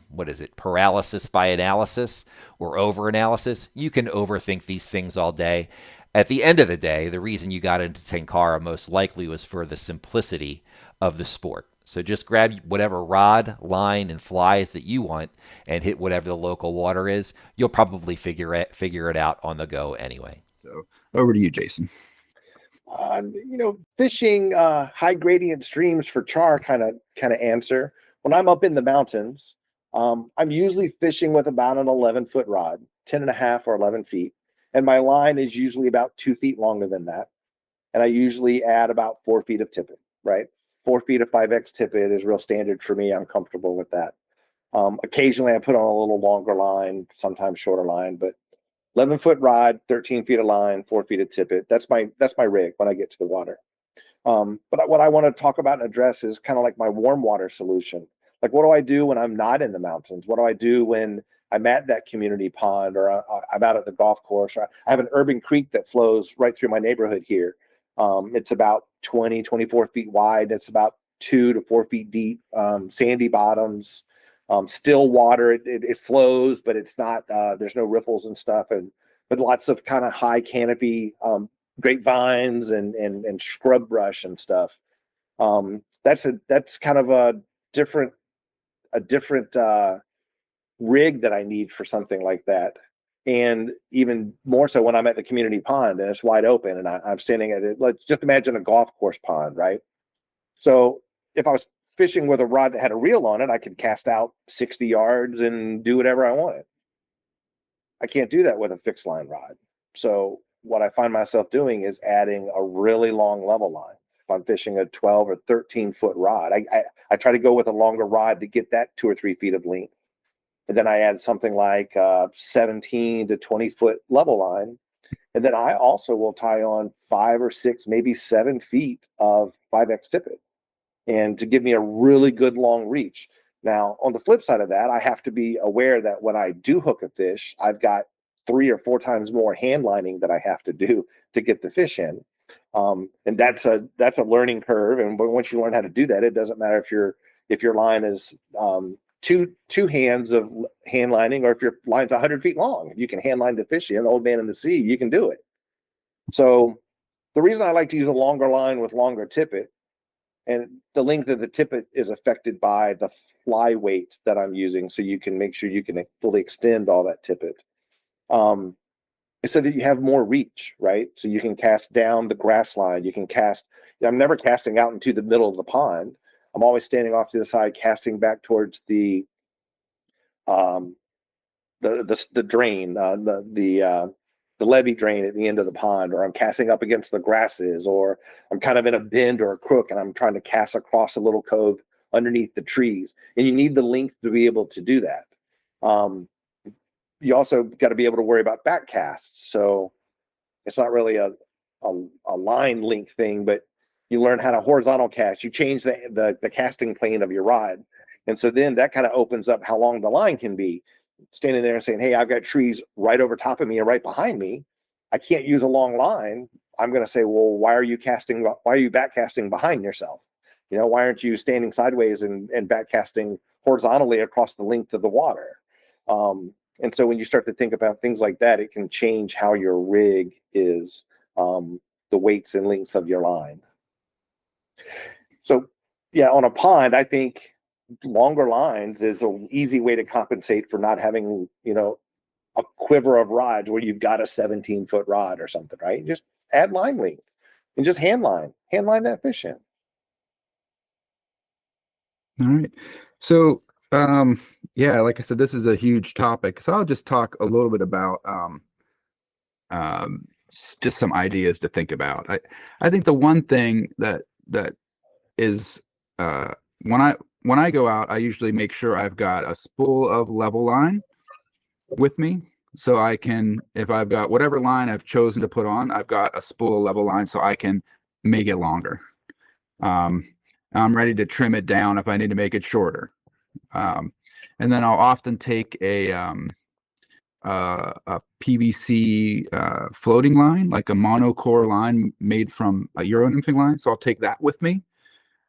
what is it? Paralysis by analysis or over-analysis. You can overthink these things all day. At the end of the day, the reason you got into Tenkara most likely was for the simplicity of the sport. So just grab whatever rod, line, and flies that you want and hit whatever the local water is. You'll probably figure it out on the go anyway. So over to you, Jason. You know, fishing high gradient streams for char kind of answer. When I'm up in the mountains, I'm usually fishing with about an 11-foot rod, 10.5 or 11 feet. And my line is usually about 2 feet longer than that. And I usually add about 4 feet of tippet, right? 4 feet of 5X tippet is real standard for me. I'm comfortable with that. Occasionally I put on a little longer line, sometimes shorter line, but 11-foot rod, 13 feet of line, 4 feet of tippet. That's my rig when I get to the water. But what I want to talk about and address is kind of like my warm water solution. Like, what do I do when I'm not in the mountains? What do I do when I'm at that community pond, or I'm out at the golf course? Or I have an urban creek that flows right through my neighborhood here. It's about 24 feet wide. It's about 2 to 4 feet deep, sandy bottoms. Still water, it flows, but it's not, there's no ripples and stuff, but lots of kind of high canopy grapevines and scrub brush and stuff. That's kind of a different rig that I need for something like that. And even more so when I'm at the community pond and it's wide open and I'm standing at it. Let's just imagine a golf course pond, right? So if I was fishing with a rod that had a reel on it, I could cast out 60 yards and do whatever I wanted. I can't do that with a fixed line rod. So what I find myself doing is adding a really long level line. If I'm fishing a 12 or 13-foot rod, I try to go with a longer rod to get that 2 or 3 feet of length. And then I add something like 17 to 20-foot level line. And then I also will tie on 5 or 6, maybe 7 feet of 5X tippet, and to give me a really good long reach. Now, on the flip side of that, I have to be aware that when I do hook a fish, I've got 3 or 4 times more hand lining that I have to do to get the fish in. And that's a learning curve. And once you learn how to do that, it doesn't matter if your line is two hands of hand lining, or if your line's 100 feet long. If you can hand line the fish in, Old Man in the Sea, you can do it. So the reason I like to use a longer line with longer tippet, and the length of the tippet is affected by the fly weight that I'm using, so you can make sure you can fully extend all that tippet. So that you have more reach, right? So you can cast down the grass line. You can cast. I'm never casting out into the middle of the pond. I'm always standing off to the side, casting back towards the drain, the levee drain at the end of the pond, or I'm casting up against the grasses, or I'm kind of in a bend or a crook and I'm trying to cast across a little cove underneath the trees. And you need the length to be able to do that. You also got to be able to worry about back casts. So it's not really a line length thing, but you learn how to horizontal cast. You change the casting plane of your rod. And so then that kind of opens up how long the line can be. Standing there and saying, hey, I've got trees right over top of me and right behind me. I can't use a long line. I'm going to say, well, why are you back casting behind yourself? You know, why aren't you standing sideways and back casting horizontally across the length of the water? And so when you start to think about things like that, it can change how your rig is, the weights and lengths of your line. So yeah, on a pond, I think longer lines is an easy way to compensate for not having, you know, a quiver of rods where you've got a 17-foot rod or something, right? Just add line length and just hand line that fish in. All right. So Yeah, like I said, this is a huge topic, so I'll just talk a little bit about just some ideas to think about. I think the one thing that is uh, when I go out, I usually make sure I've got a spool of level line with me, so I can, if I've got whatever line I've chosen to put on, I've got a spool of level line, so I can make it longer. Um, I'm ready to trim it down if I need to make it shorter. Um, and then I'll often take a PVC floating line, like a monocore line made from a Euronymphing line. So I'll take that with me.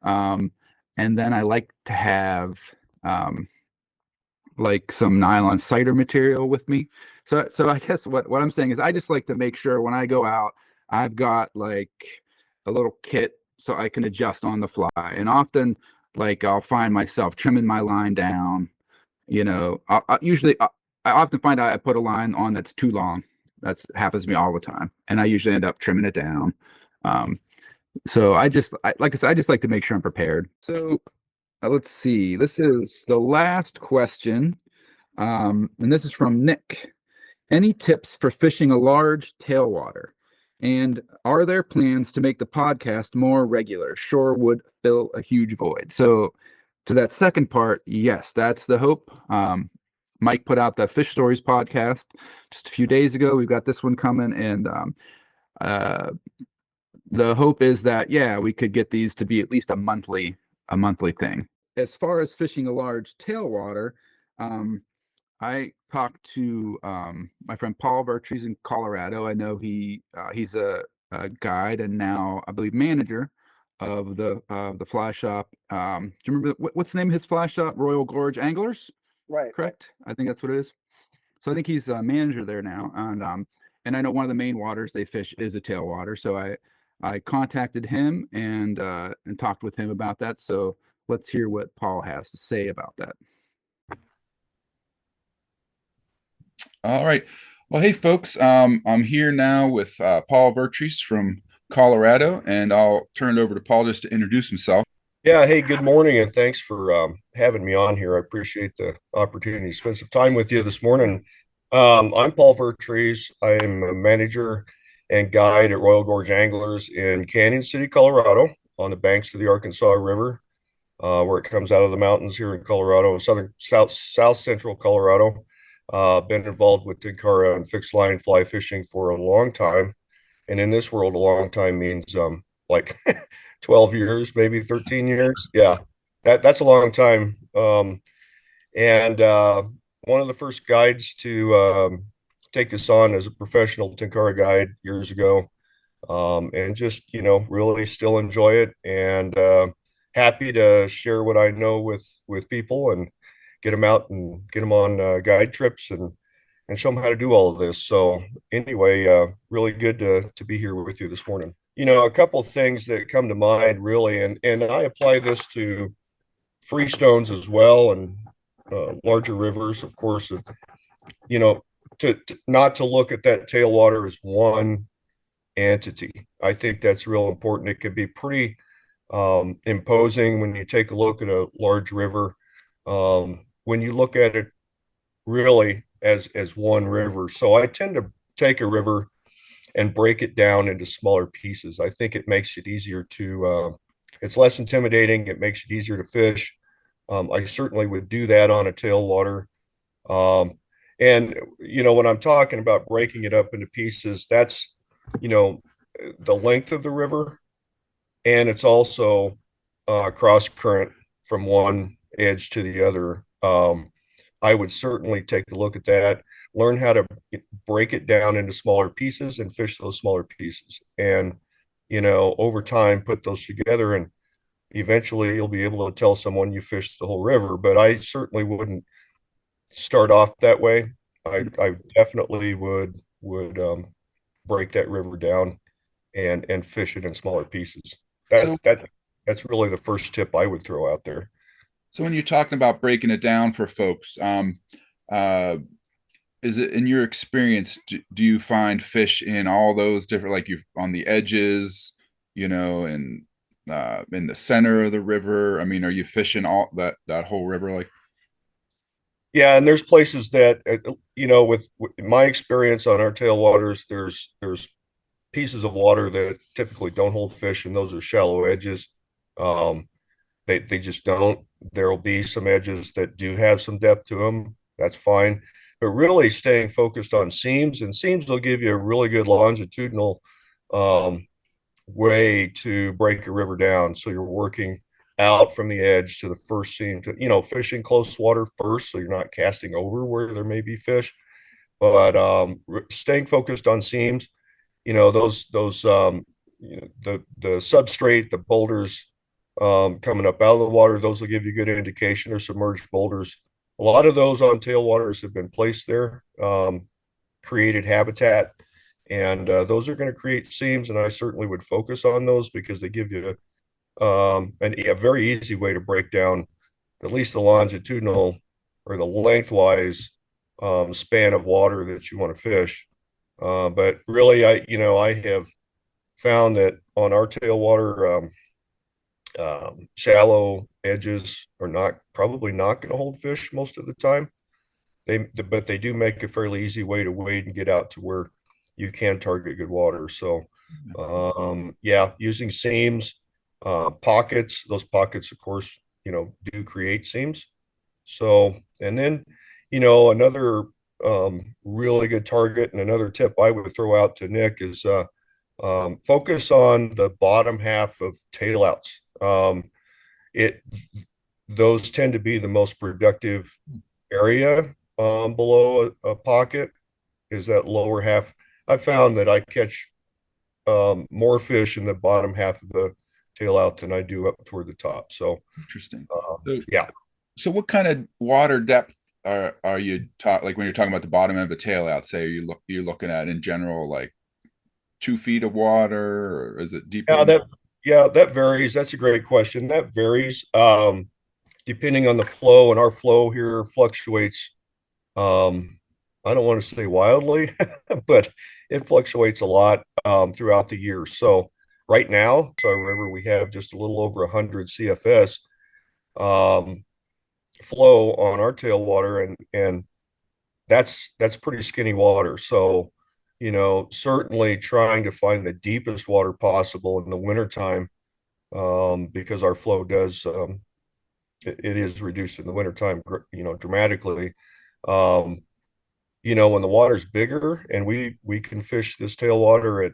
Um, and then I like to have um, like some nylon cider material with me. So I guess what I'm saying is I just like to make sure when I go out, I've got like a little kit so I can adjust on the fly. And often, like I'll find myself trimming my line down. I often find out I put a line on that's too long. That's happens to me all the time, and I usually end up trimming it down. Um, so like I said, I just like to make sure I'm prepared. So let's see. This is the last question, and this is from Nick. Any tips for fishing a large tailwater? And are there plans to make the podcast more regular? Sure would fill a huge void. So, to that second part, yes, that's the hope. Mike put out the Fish Stories podcast just a few days ago. We've got this one coming, and uh, the hope is that yeah, we could get these to be at least a monthly thing. As far as fishing a large tailwater, um, I talked to my friend Paul Vertrees in Colorado. I know he's a guide and now I believe manager of the fly shop. Do you remember what's the name of his fly shop? Royal Gorge Anglers, Right. correct? I think that's what it is. So I think he's a manager there now, and I know one of the main waters they fish is a tailwater. So I contacted him and talked with him about that. So let's hear what Paul has to say about that. All right. Well, hey, folks. I'm here now with Paul Vertrees from Colorado, and I'll turn it over to Paul just to introduce himself. Yeah, hey, good morning, and thanks for having me on here. I appreciate the opportunity to spend some time with you this morning. I'm Paul Vertrees. I'm a manager and guide at Royal Gorge Anglers in Canyon City, Colorado, on the banks of the Arkansas River, where it comes out of the mountains here in Colorado, south central Colorado. Been involved with Tenkara and fixed line fly fishing for a long time, and in this world, a long time means like 12 years, maybe 13 years. Yeah, that's a long time. And one of the first guides to take this on as a professional Tenkara guide years ago, and just really still enjoy it, and happy to share what I know with people and get them out and get them on guide trips and show them how to do all of this. So anyway, really good to be here with you this morning. A couple of things that come to mind really, and I apply this to freestones as well, and larger rivers, of course. To not to look at that tailwater as one entity. I think that's real important. It can be pretty imposing when you take a look at a large river. When you look at it really as one river. So I tend to take a river and break it down into smaller pieces. I think it makes it easier it's less intimidating. It makes it easier to fish. I certainly would do that on a tailwater. And when I'm talking about breaking it up into pieces, that's, the length of the river, and it's also cross current from one edge to the other. I would certainly take a look at that, learn how to break it down into smaller pieces and fish those smaller pieces. And, over time, put those together, and eventually you'll be able to tell someone you fished the whole river. But I certainly wouldn't start off that way. I definitely would break that river down and fish it in smaller pieces. That's really the first tip I would throw out there. So when you're talking about breaking it down for folks, is it, in your experience, do you find fish in all those different, like you on the edges, and in the center of the river? I mean, are you fishing all that whole river? Like, Yeah, and there's places that with my experience on our tailwaters, there's pieces of water that typically don't hold fish, and those are shallow edges. Um, they just don't. There'll be some edges that do have some depth to them. That's fine. But really staying focused on seams, and seams will give you a really good longitudinal um, way to break a river down. So you're working out from the edge to the first seam, to fishing close water first, so you're not casting over where there may be fish. But staying focused on seams, those the substrate, the boulders coming up out of the water, those will give you good indication, or submerged boulders. A lot of those on tailwaters have been placed there, created habitat, and those are going to create seams, and I certainly would focus on those because they give you a very easy way to break down at least the longitudinal or the lengthwise span of water that you want to fish. But really, I have found that on our tailwater, shallow edges are probably not going to hold fish most of the time. But they do make a fairly easy way to wade and get out to where you can target good water. So, yeah, using seams, pockets. Those pockets, of course, do create seams. So, and then, another really good target, and another tip I would throw out to Nick is focus on the bottom half of tailouts. Those tend to be the most productive area below a pocket, is that lower half. I found that I catch more fish in the bottom half of the tail out than I do up toward the top. So Interesting. yeah. So what kind of water depth are you like when you're talking about the bottom of a tail out? Say you're looking at in general like 2 feet of water, or is it deeper? That varies. That's a great question. That varies depending on the flow, and our flow here fluctuates. I don't want to say wildly, but it fluctuates a lot throughout the year. So right now, so River, we have just a little over 100 CFS flow on our tailwater, and that's pretty skinny water. So, certainly trying to find the deepest water possible in the wintertime, because our flow does it is reduced in the wintertime, dramatically. When the water's bigger and we can fish this tailwater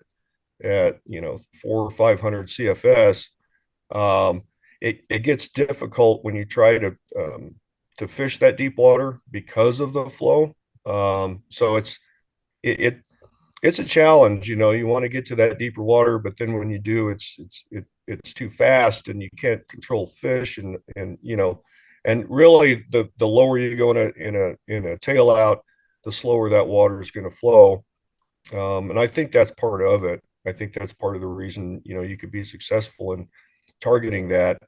at 400 or 500 CFS, it gets difficult when you try to fish that deep water because of the flow. So it's a challenge. You want to get to that deeper water, but then when you do, it's too fast and you can't control fish, and really the lower you go in a tail out, the slower that water is going to flow. And I think that's part of it. I think that's part of the reason, you could be successful in targeting that,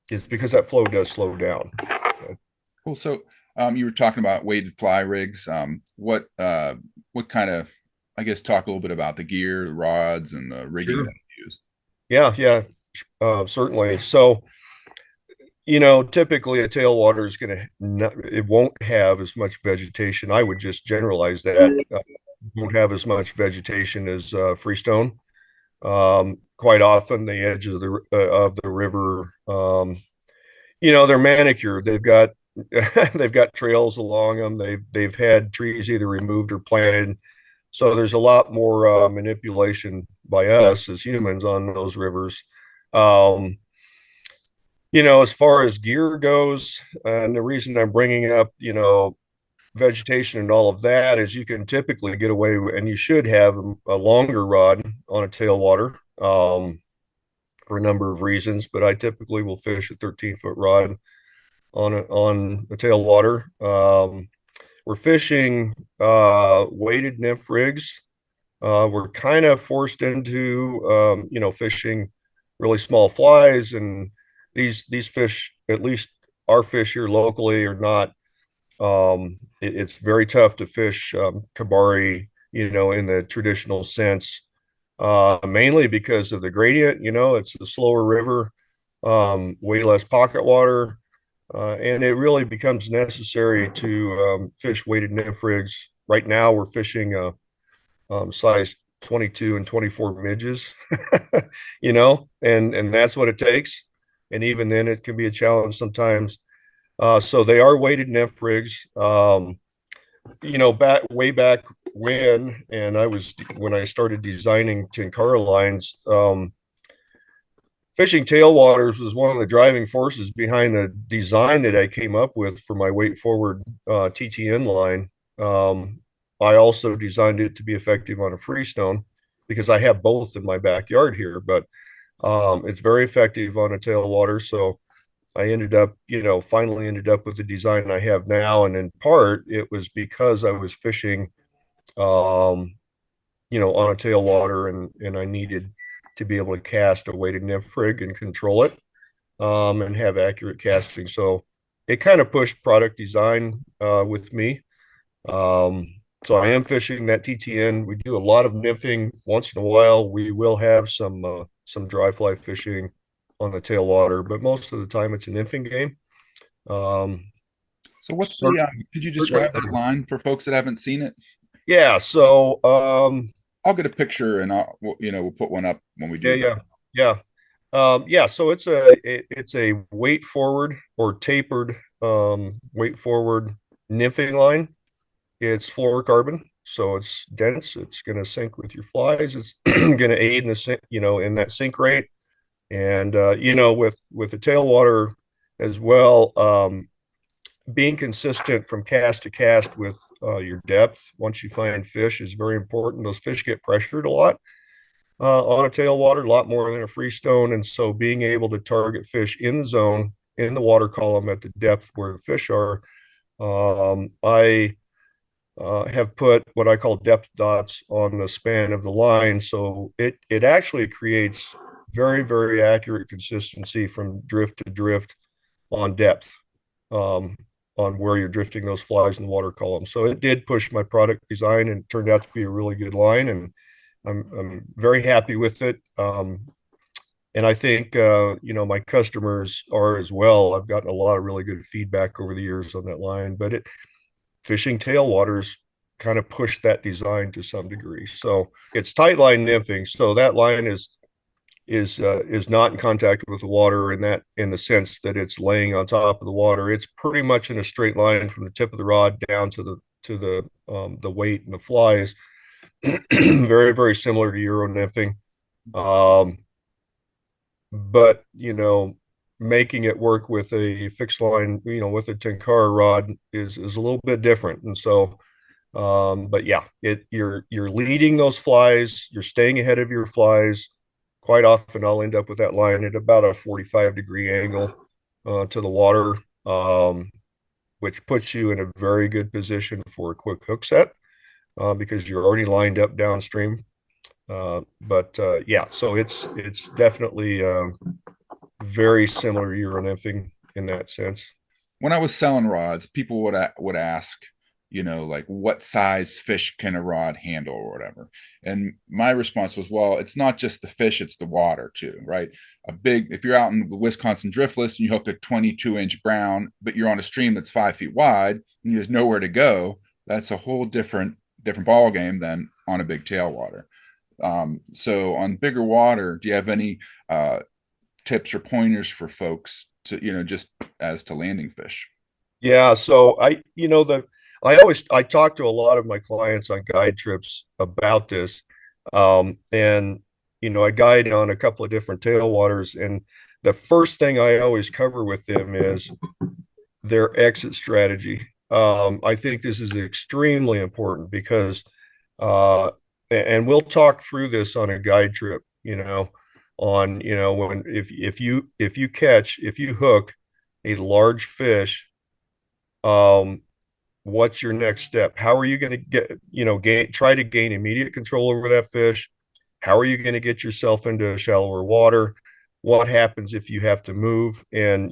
is because that flow does slow down. Cool. So you were talking about weighted fly rigs. What kind of, I guess, talk a little bit about the gear, the rods, and the rigging Sure. that you use. Yeah, certainly. So, typically a tailwater is it won't have as much vegetation. I would just generalize that. Won't have as much vegetation as freestone. Quite often the edge of the river, they're manicured. They've got they've got trails along them. They've had trees either removed or planted. So there's a lot more manipulation by us as humans on those rivers. As far as gear goes, and the reason I'm bringing up, vegetation and all of that is you can typically get away and you should have a longer rod on a tailwater for a number of reasons, but I typically will fish a 13-foot rod on a tailwater. We're fishing weighted nymph rigs. We're kind of forced into fishing really small flies, and these fish, at least our fish here locally, are not. It's very tough to fish kabari, in the traditional sense, mainly because of the gradient. It's a slower river, way less pocket water. and it really becomes necessary to fish weighted nymph rigs. Right now, we're fishing size 22 and 24 midges, and that's what it takes. And even then, it can be a challenge sometimes. So they are weighted nymph rigs. Way back when, and when I started designing Tenkara lines, fishing tailwaters was one of the driving forces behind the design that I came up with for my weight forward TTN line. I also designed it to be effective on a freestone because I have both in my backyard here, but it's very effective on a tailwater. So I finally ended up with the design I have now. And in part, it was because I was fishing, on a tailwater and I needed to be able to cast a weighted nymph rig and control it, and have accurate casting. So it kind of pushed product design with me. So I am fishing that TTN. We do a lot of nymphing. Once in a while, we will have some dry fly fishing on the tailwater, but most of the time it's a nymphing game. So what's the could you describe that line for folks that haven't seen it? Yeah, so I'll get a picture and we'll put one up when we do yeah. So it's a weight forward or tapered weight forward nymphing line. It's fluorocarbon, so it's dense. It's going to sink with your flies. It's going to aid in the in that sink rate. And with the tailwater as well, being consistent from cast to cast with your depth once you find fish is very important. Those fish get pressured a lot on a tailwater, a lot more than a freestone. And so being able to target fish in the zone, in the water column at the depth where the fish are, I have put what I call depth dots on the span of the line. So it actually creates very, very accurate consistency from drift to drift on depth, on where you're drifting those flies in the water column. So it did push my product design and turned out to be a really good line. And I'm very happy with it. And I think, my customers are as well. I've gotten a lot of really good feedback over the years on that line, but fishing tailwaters kind of pushed that design to some degree. So it's tight line nymphing. So that line is not in contact with the water in the sense that it's laying on top of the water. It's pretty much in a straight line from the tip of the rod down to the weight and the flies. Very, very similar to Euronymphing. But making it work with a fixed line, with a Tenkara rod is a little bit different. And so, but yeah, you're leading those flies, you're staying ahead of your flies. Quite often I'll end up with that line at about a 45-degree angle to the water, which puts you in a very good position for a quick hook set because you're already lined up downstream. Yeah, so it's definitely very similar to Euronymphing in that sense. When I was selling rods, people would ask, like what size fish can a rod handle or whatever. And my response was, well, it's not just the fish, it's the water too, right? If you're out in the Wisconsin driftless and you hook a 22-inch brown, but you're on a stream that's 5 feet wide and there's nowhere to go, that's a whole different ball game than on a big tailwater. So on bigger water, do you have any tips or pointers for folks to, just as to landing fish? Yeah. So I talk to a lot of my clients on guide trips about this. And I guide on a couple of different tailwaters, and the first thing I always cover with them is their exit strategy. I think this is extremely important because, and we'll talk through this on a guide trip, on, if you hook a large fish, what's your next step? How are you going to try to gain immediate control over that fish? How are you going to get yourself into shallower water? What happens if you have to move? And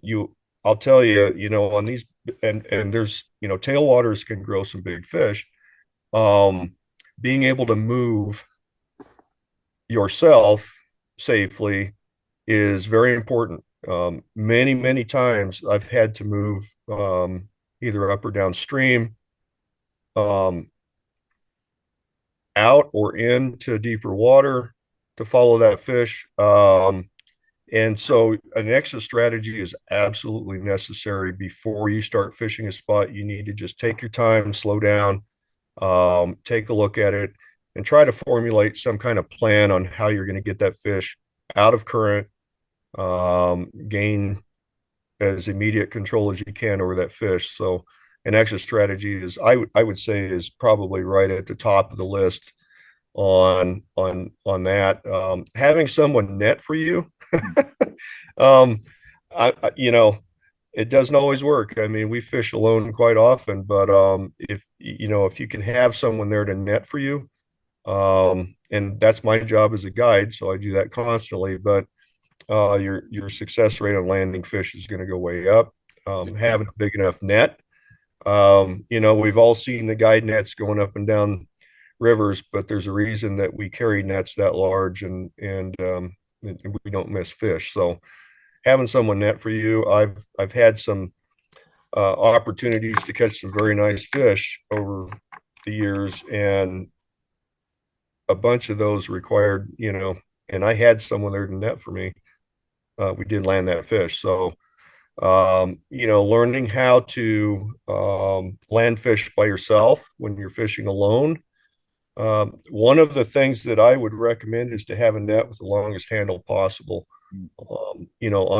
I'll tell you, on these, and there's, tailwaters can grow some big fish. Being able to move yourself safely is very important. Many times I've had to move either up or downstream, out or into deeper water to follow that fish. And so an exit strategy is absolutely necessary before you start fishing a spot. You need to just take your time, slow down, take a look at it, and try to formulate some kind of plan on how you're going to get that fish out of current, gain as immediate control as you can over that fish. So an exit strategy is, I would say, is probably right at the top of the list on that. Having someone net for you, you know, it doesn't always work. I mean, we fish alone quite often, but if if you can have someone there to net for you, and that's my job as a guide, so I do that constantly. But your success rate on landing fish is going to go way up. Having a big enough net. We've all seen the guide nets going up and down rivers, but there's a reason that we carry nets that large, and we don't miss fish. So having someone net for you, I've had some opportunities to catch some very nice fish over the years, and a bunch of those required, and I had someone there to net for me. We did land that fish. So learning how to land fish by yourself when you're fishing alone. One of the things that I would recommend is to have a net with the longest handle possible. On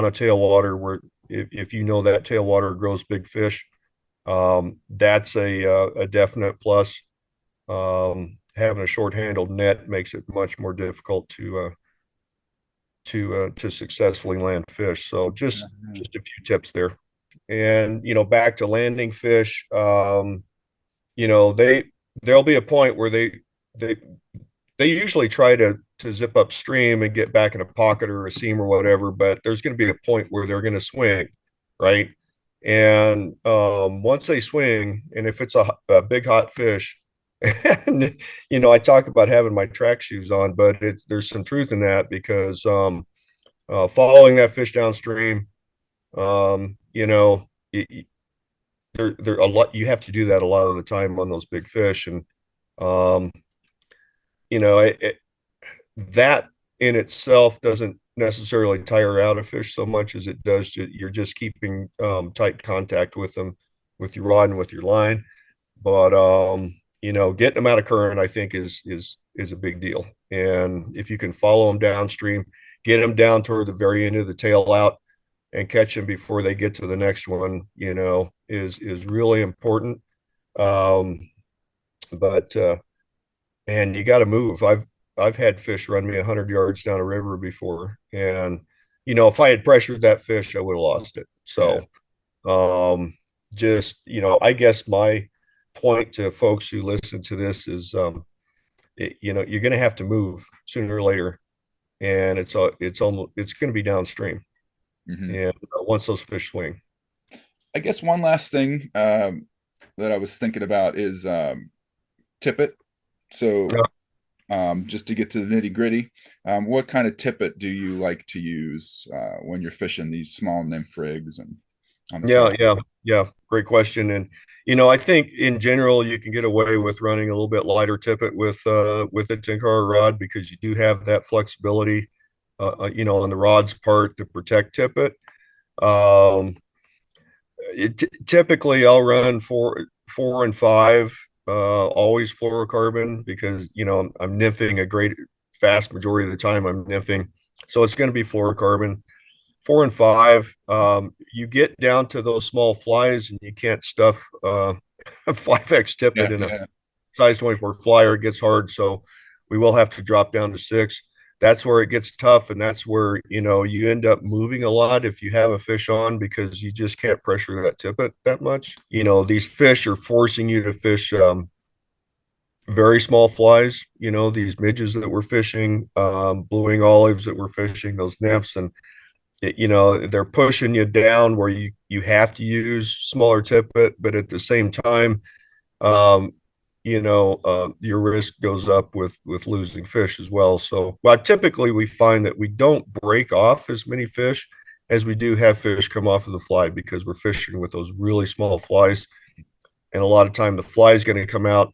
a tailwater, where if that tailwater grows big fish, that's a definite plus. Having a short-handled net makes it much more difficult to successfully land fish. So just a few tips there. And back to landing fish, there'll be a point where they usually try to zip upstream and get back in a pocket or a seam or whatever, but there's going to be a point where they're going to swing, right? And once they swing, and if it's a big hot fish, and I talk about having my track shoes on, but there's some truth in that, because following that fish downstream, there a lot, you have to do that a lot of the time on those big fish. And that in itself doesn't necessarily tire out a fish so much as it does you're just keeping tight contact with them, with your rod and with your line. But getting them out of current, I think, is a big deal. And if you can follow them downstream, get them down toward the very end of the tail out and catch them before they get to the next one, is really important. But and you got to move. I've had fish run me 100 yards down a river before, and if I had pressured that fish, I would have lost it. So I guess my point to folks who listen to this is you're going to have to move sooner or later, and it's going to be downstream. And once those fish swing. I guess one last thing that I was thinking about is tippet. So just to get to the nitty gritty, what kind of tippet do you like to use when you're fishing these small nymph rigs? And yeah, great question. And I think in general you can get away with running a little bit lighter tippet with a Tenkara rod, because you do have that flexibility on the rod's part to protect tippet. Typically I'll run 4 and 5, always fluorocarbon, because I'm nymphing a great vast majority of the time. I'm nymphing, so it's going to be fluorocarbon. 4 and 5, you get down to those small flies and you can't stuff 5x tippet in a size 24 flyer. It gets hard, so we will have to drop down to 6. That's where it gets tough, and that's where you end up moving a lot if you have a fish on, because you just can't pressure that tippet that much. These fish are forcing you to fish very small flies, these midges that we're fishing, blue-wing olives that we're fishing, those nymphs, and they're pushing you down where you have to use smaller tippet, but at the same time, your risk goes up with losing fish as well. So, typically we find that we don't break off as many fish as we do have fish come off of the fly, because we're fishing with those really small flies. And a lot of time the fly is going to come out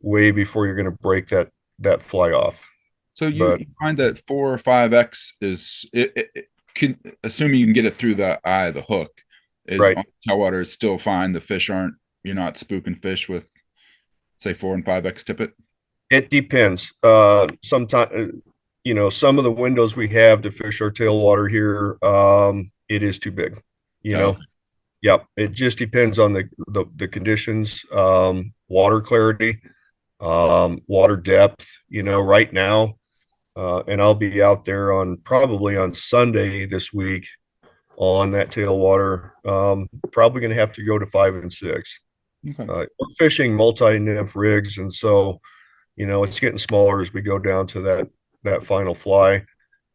way before you're going to break that fly off. So you find that 4 or 5X is assuming you can get it through the eye of the hook, is right. On tailwater is still fine. The fish you're not spooking fish with, say, 4 and 5X tippet. It depends. Sometimes, some of the windows we have to fish our tailwater here, it is too big. Yep. It just depends on the conditions, water clarity, water depth. Right now, and I'll be out there probably on Sunday this week on that tailwater. Probably going to have to go to 5 and 6. Okay. We're fishing multi-nymph rigs, and so it's getting smaller as we go down to that final fly.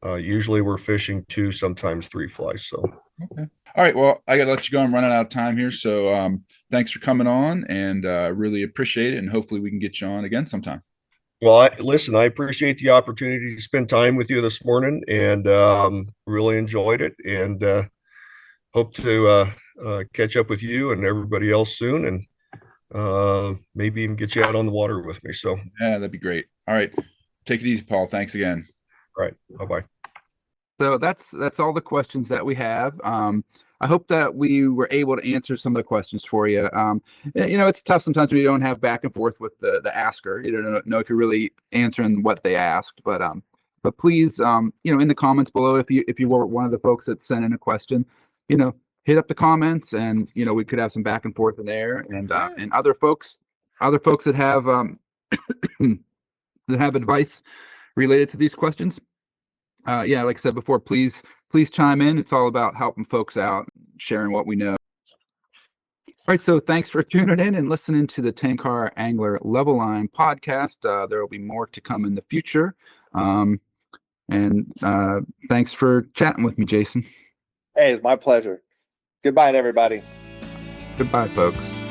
Usually we're fishing 2, sometimes 3 flies. So okay. All right. Well, I got to let you go. I'm running out of time here. So thanks for coming on, and really appreciate it. And hopefully we can get you on again sometime. Well, I appreciate the opportunity to spend time with you this morning, and really enjoyed it, and hope to catch up with you and everybody else soon, and maybe even get you out on the water with me. So yeah, that'd be great. All right. Take it easy, Paul. Thanks again. All right. Bye-bye. So that's all the questions that we have. I hope that we were able to answer some of the questions for you. It's tough sometimes when you don't have back and forth with the asker. You don't know if you're really answering what they asked, but please, in the comments below, if you were one of the folks that sent in a question, hit up the comments, and we could have some back and forth in there, and other folks that have that have advice related to these questions. Like I said before, please chime in. It's all about helping folks out, sharing what we know. All right, so thanks for tuning in and listening to the Tenkara Angler Level Line podcast. There will be more to come in the future. And thanks for chatting with me, Jason. Hey, it's my pleasure. Goodbye, everybody. Goodbye, folks.